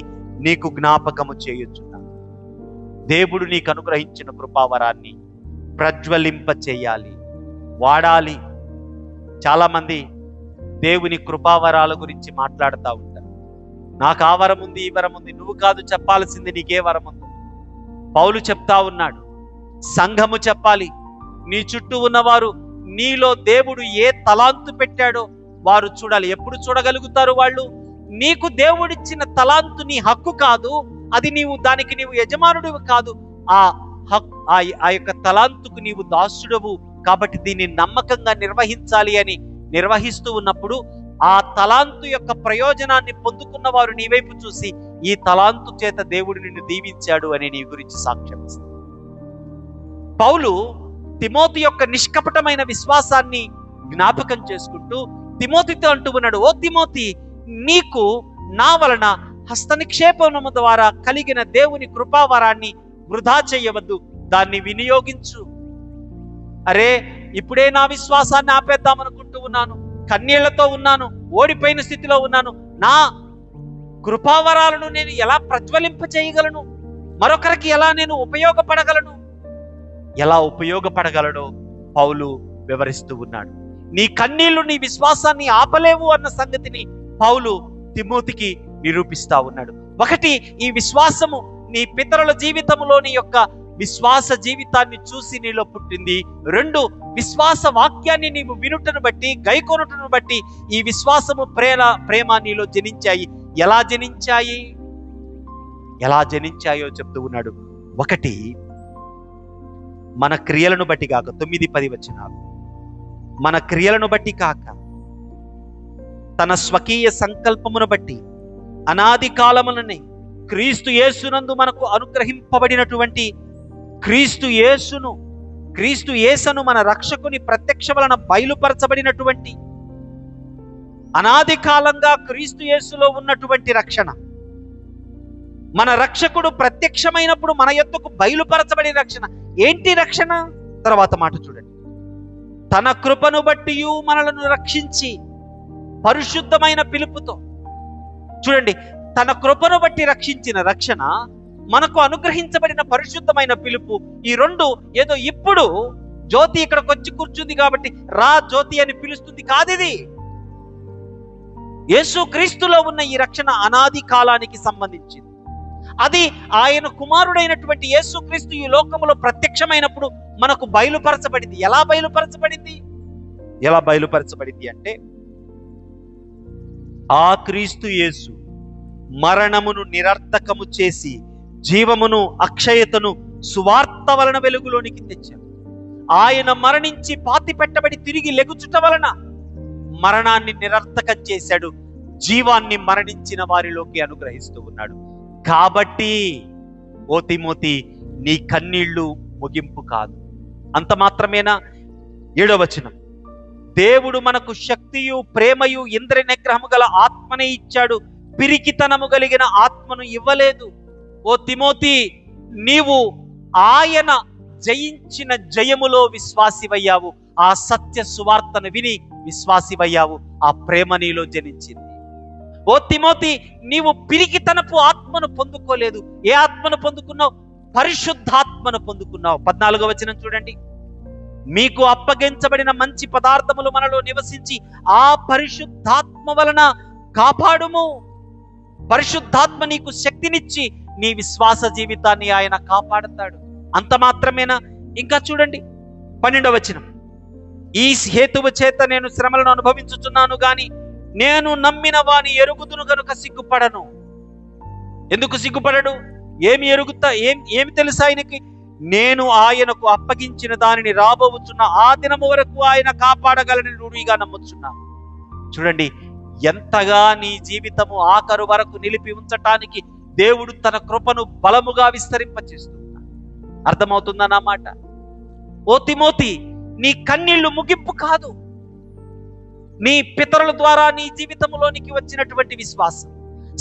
నీకు జ్ఞాపకము చేయుచున్నాను. దేవుడు నీకు అనుగ్రహించిన కృపావరాన్ని ప్రజ్వలింప చేయాలి, వాడాలి. చాలా మంది దేవుని కృపావరాల గురించి మాట్లాడుతూ ఉంటారు. నాకు ఆ వరం ఉంది, ఈ వరం ఉంది. నువ్వు కాదు చెప్పాల్సింది నీకే వరం ఉంది. పౌలు చెప్తా ఉన్నాడు, సంఘము చెప్పాలి. నీ చుట్టూ ఉన్నవారు నీలో దేవుడు ఏ తలాంతు పెట్టాడో వారు చూడాలి. ఎప్పుడు చూడగలుగుతారు వాళ్ళు? నీకు దేవుడిచ్చిన తలాంతు నీ హక్కు కాదు, అది దానికి నీవు యజమానుడివి కాదు. ఆ యొక్క తలాంతుకు నీవు దాసుడవు కాబట్టి దీన్ని నమ్మకంగా నిర్వహించాలి అని నిర్వహిస్తూ ఉన్నప్పుడు ఆ తలాంతు యొక్క ప్రయోజనాన్ని పొందుకున్న వారు నీ వైపు చూసి ఈ తలాంతు చేత దేవుడు నిన్ను దీవించాడు అని నీ గురించి సాక్ష్యం ఇస్తారు. పౌలు తిమోతి యొక్క నిష్కపటమైన విశ్వాసాన్ని జ్ఞాపకం చేసుకుంటూ తిమోతితో అంటూ ఉన్నాడు, ఓ తిమోతి, నీకు నా వలన హస్తనిక్షేపణము ద్వారా కలిగిన దేవుని కృపావరాన్ని వృధా చేయవద్దు, దాన్ని వినియోగించు. అరే, ఇప్పుడే నా విశ్వాసాన్ని ఆపేద్దామనుకుంటూ ఉన్నాను, కన్నీళ్లతో ఉన్నాను, ఓడిపోయిన స్థితిలో ఉన్నాను, నా కృపావరాలను నేను ఎలా ప్రజ్వలింప చేయగలను? మరొకరికి ఎలా నేను ఉపయోగపడగలను? ఎలా ఉపయోగపడగలడో పౌలు వివరిస్తూ ఉన్నాడు. నీ కన్నీళ్లు నీ విశ్వాసాన్ని ఆపలేవు అన్న సంగతిని పౌలు తిమోతికి నిరూపిస్తా ఉన్నాడు. ఒకటి, ఈ విశ్వాసము నీ పితరుల జీవితంలోని యొక్క విశ్వాస జీవితాన్ని చూసి నీలో పుట్టింది. రెండు, విశ్వాస వాక్యాన్ని నీవు వినుటను బట్టి, గైకొనుటను బట్టి ఈ విశ్వాసము ప్రేమ నీలో జనించాయి. ఎలా జనించాయో చెప్తూ ఉన్నాడు. ఒకటి, మన క్రియలను బట్టి కాక, 9-10 వచనాలు, మన క్రియలను బట్టి కాక తన స్వకీయ సంకల్పమును బట్టి అనాది కాలముననే క్రీస్తు యేసునందు మనకు అనుగ్రహింపబడినటువంటి క్రీస్తు యేసును మన రక్షకుని ప్రత్యక్ష వలన బయలుపరచబడినటువంటి అనాది కాలంగా క్రీస్తు యేసులో ఉన్నటువంటి రక్షణ, మన రక్షకుడు ప్రత్యక్షమైనప్పుడు మన యొద్దకు బయలుపరచబడిన రక్షణ. ఏంటి రక్షణ? తర్వాత మాట చూడండి. తన కృపను బట్టి మనలను రక్షించి పరిశుద్ధమైన పిలుపుతో, చూడండి, తన కృపను బట్టి రక్షించిన రక్షణ, మనకు అనుగ్రహించబడిన పరిశుద్ధమైన పిలుపు. ఈ రెండు ఏదో ఇప్పుడు జ్యోతి ఇక్కడికి వచ్చి కూర్చుంది కాబట్టి రా జ్యోతి అని పిలుస్తుంది కాదు. ఇది యేసు క్రీస్తులో ఉన్న ఈ రక్షణ అనాది కాలానికి సంబంధించింది. అది ఆయన కుమారుడైనటువంటి యేసు క్రీస్తు ఈ లోకములో ప్రత్యక్షమైనప్పుడు మనకు బయలుపరచబడింది. ఎలా బయలుపరచబడింది అంటే, ఆ క్రీస్తు యేసు మరణమును నిరర్థకము చేసి జీవమును అక్షయతను సువార్త వలన వెలుగులోనికి తెచ్చాడు. ఆయన మరణించి పాతి పెట్టబడి తిరిగి లెగుచుట వలన మరణాన్ని నిరర్థకం చేశాడు, జీవాన్ని మరణించిన వారిలోకి అనుగ్రహిస్తూ ఉన్నాడు. కాబట్టి ఓ తిమోతి, నీ కన్నీళ్లు ముగింపు కాదు. అంత మాత్రమేనా? 7వ వచనం, దేవుడు మనకు శక్తియు ప్రేమయు ఇంద్ర నిగ్రహము గల ఆత్మనే ఇచ్చాడు, పిరికితనము కలిగిన ఆత్మను ఇవ్వలేదు. ఓ తిమోతి, నీవు ఆయన జయించిన జయములో విశ్వాసివయ్యావు. ఆ సత్య సువార్తను విని విశ్వాసివయ్యావు. ఆ ప్రేమ నీలో జనించింది. ఓ తిమోతి, నీవు పిరికితనపు ఆత్మను పొందుకోలేదు. ఏ ఆత్మను పొందుకున్నావు? పరిశుద్ధాత్మను పొందుకున్నావు. 14వ వచనం చూడండి. మీకు అప్పగించబడిన మంచి పదార్థములు మనలో నివసించి ఆ పరిశుద్ధాత్మ వలన కాపాడుము. పరిశుద్ధాత్మ నీకు శక్తినిచ్చి నీ విశ్వాస జీవితాన్ని ఆయన కాపాడుతాడు. అంత మాత్రమేనా? ఇంకా చూడండి 12వ వచనం, ఈ హేతువు చేత నేను శ్రమలను అనుభవించుచున్నాను గాని నేను నమ్మిన వాని ఎరుగుదును గనుక సిగ్గుపడను. ఎందుకు సిగ్గుపడడు? ఏమి తెలుసు ఆయనకి? నేను ఆయనకు అప్పగించిన దానిని రాబోచున్న ఆ దినము వరకు ఆయన కాపాడగలని రూఢిగా నమ్ముచున్నాను. చూడండి, ఎంతగా నీ జీవితము ఆఖరు వరకు నిలిపి ఉంచటానికి దేవుడు తన కృపను బలముగా విస్తరింపచేస్తున్నాడు. అర్థమవుతుందా నా మాట? ఓ తిమోతి, నీ కన్నీళ్లు ముగింపు కాదు. నీ పితరుల ద్వారా నీ జీవితంలోనికి వచ్చినటువంటి విశ్వాసం,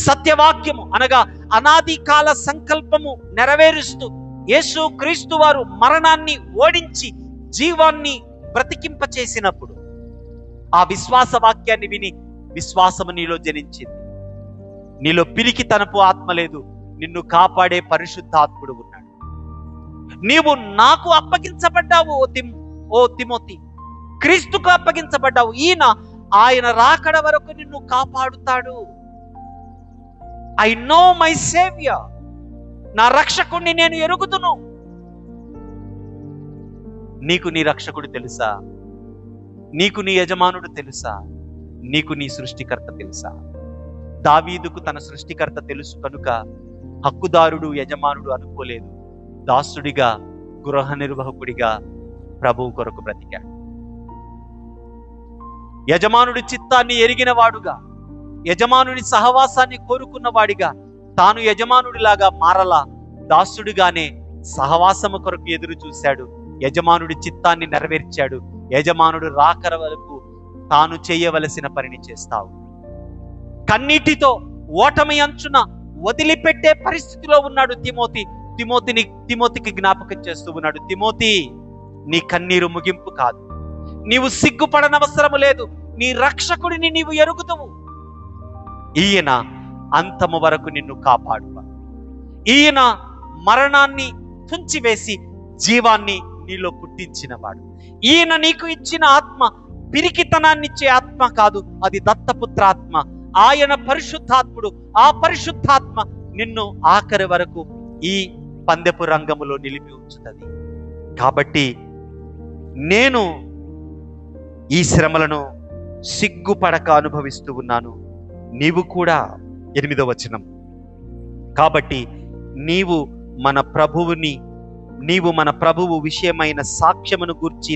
సత్యవాక్యము అనగా అనాది కాల సంకల్పము నెరవేరుస్తూ యేసు క్రీస్తు వారు మరణాన్ని ఓడించి జీవాన్ని బ్రతికింపచేసినప్పుడు ఆ విశ్వాస వాక్యాన్ని విని విశ్వాసము నీలో జనించింది. నీలో పిరికితనపు ఆత్మ లేదు, నిన్ను కాపాడే పరిశుద్ధాత్ముడు ఉన్నాడు. నీవు నాకు అప్పగించబడ్డావు. ఓ తిమోతి, క్రీస్తుకు అప్పగించబడ్డావు. ఆయన రాకడ వరకు నిన్ను కాపాడుతాడు. ఐ నో మై సేవియర్, నా రక్షకుడిని నేను ఎరుగుదును. నీకు నీ రక్షకుడు తెలుసా? నీకు నీ యజమానుడు తెలుసా? నీకు నీ సృష్టికర్త తెలుసా? దావీదుకు తన సృష్టికర్త తెలుసు కనుక హక్కుదారుడు యజమానుడు అనుకోలేదు. దాసుడిగా, గృహ నిర్వాహకుడిగా ప్రభువు కొరకు బ్రతికాడు. యజమానుడి చిత్తాన్ని ఎరిగిన వాడుగా, యజమానుని సహవాసాన్ని కోరుకున్న వాడిగా తాను యజమానుడిలాగా మారలా, దాసుడిగానే సహవాసము కొరకు ఎదురు చూశాడు. యజమానుడి చిత్తాన్ని నెరవేర్చాడు. యజమానుడు రాకర వరకు తాను చేయవలసిన పనిని చేస్తావు. కన్నీటితో ఓటమి అంచున వదిలిపెట్టే పరిస్థితిలో ఉన్నాడు తిమోతికి జ్ఞాపకం చేస్తూ ఉన్నాడు. తిమోతి, నీ కన్నీరు ముగింపు కాదు. నీవు సిగ్గుపడనవసరము లేదు. నీ రక్షకుడిని నీవు ఎరుగుదువు. ఈయన అంతము వరకు నిన్ను కాపాడువా. ఈయన మరణాన్ని తుంచివేసి జీవాన్ని నీలో పుట్టించినవాడు. ఈయన నీకు ఇచ్చిన ఆత్మ పిరికితనాన్నిచ్చే ఆత్మ కాదు, అది దత్తపుత్రాత్మ. ఆయన పరిశుద్ధాత్ముడు. ఆ పరిశుద్ధాత్మ నిన్ను ఆఖరి వరకు ఈ పందెపు రంగములో నిలిపి ఉంచుతుంది. కాబట్టి నేను ఈ శ్రమలను సిగ్గుపడక అనుభవిస్తూ ఉన్నాను, నీవు కూడా. 8వ వచనం, కాబట్టి నీవు మన ప్రభువు విషయమైన సాక్ష్యమును గూర్చి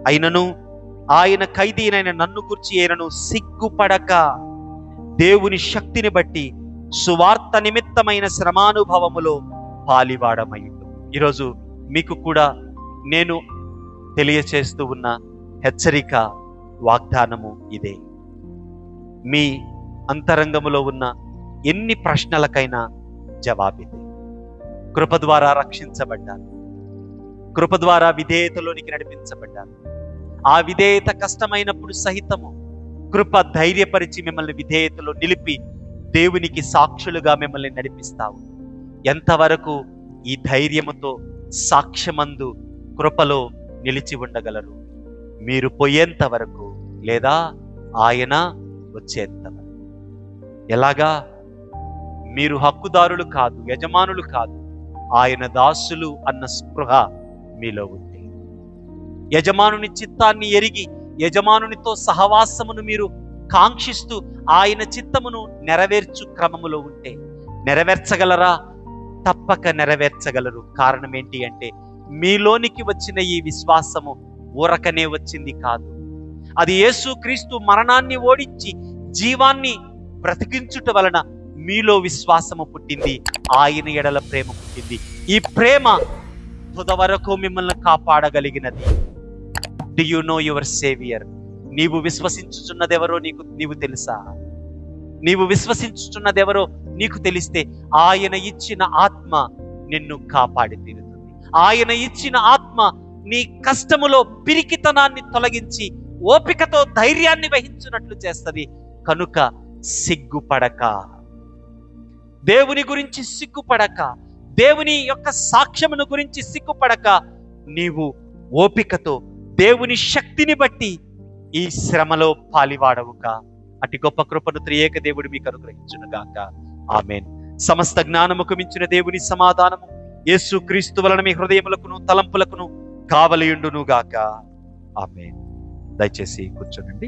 అయినను ఆయన ఖైదీనైన నన్ను గూర్చి అయినను సిగ్గుపడక దేవుని శక్తిని బట్టి సువార్త నిమిత్తమైన శ్రమానుభవములో పాలివాడమయ్యుండు. ఈరోజు మీకు కూడా నేను తెలియచేస్తూ ఉన్న హెచ్చరిక, వాగ్దానము ఇదే. మీ అంతరంగములో ఉన్న ఎన్ని ప్రశ్నలకైనా జవాబిదే. కృప ద్వారా రక్షించబడ్డాను, కృప ద్వారా విధేయతలోనికి నడిపించబడ్డాను. ఆ విధేయత కష్టమైనప్పుడు సహితము కృప ధైర్యపరిచి మిమ్మల్ని విధేయతలో నిలిపి దేవునికి సాక్షులుగా మిమ్మల్ని నడిపిస్తావు. ఎంతవరకు ఈ ధైర్యముతో సాక్ష్యమందు కృపలో నిలిచి ఉండగలరు? మీరు పోయేంత వరకు, లేదా ఆయన వచ్చేంత వరకు. ఎలాగా? మీరు హక్కుదారులు కాదు, యజమానులు కాదు, ఆయన దాసులు అన్న స్పృహ మీలో ఉంది. యజమానుని చిత్తాన్ని ఎరిగి యజమానునితో సహవాసమును మీరు కాంక్షిస్తూ ఆయన చిత్తమును నెరవేర్చు క్రమములో ఉంటే నెరవేర్చగలరా? తప్పక నెరవేర్చగలరు. కారణం ఏంటి అంటే, మీలోనికి వచ్చిన ఈ విశ్వాసము ఊరకనే వచ్చింది కాదు. అది యేసుక్రీస్తు మరణాన్ని ఓడించి జీవాన్ని బ్రతికించుట వలన మీలో విశ్వాసము పుట్టింది, ఆయన ఎడల ప్రేమ పుట్టింది. ఈ ప్రేమ తుదవరకు మిమ్మల్ని కాపాడగలిగినది. Do you know your saviour? నీవు విశ్వసించుచున్నదెవరో నీవు తెలుసా? నీవు విశ్వసించుచున్నదెవరో నీకు తెలిస్తే ఆయన ఇచ్చిన ఆత్మ నిన్ను కాపాడి తీరుతుంది. ఆయన ఇచ్చిన ఆత్మ నీ కష్టములో పిరికితనాన్ని తొలగించి ఓపికతో ధైర్యాన్ని వహించున్నట్లు చేస్తుంది. కనుక సిగ్గుపడక, దేవుని గురించి సిగ్గుపడక, దేవుని యొక్క సాక్ష్యమును గురించి సిగ్గుపడక, నీవు ఓపికతో దేవుని శక్తిని బట్టి ఈ శ్రమలో పాలివాడవుక. అటు గొప్ప కృపను త్రియేక దేవుడు మీకు అనుగ్రహించునుగాక. ఆమేన్. సమస్త జ్ఞానముకు మించిన దేవుని సమాధానము యేసుక్రీస్తు వలన మీ హృదయములకును తలంపులకును కావలియుండునుగాక. ఆమేన్. దయచేసి కూర్చోనండి.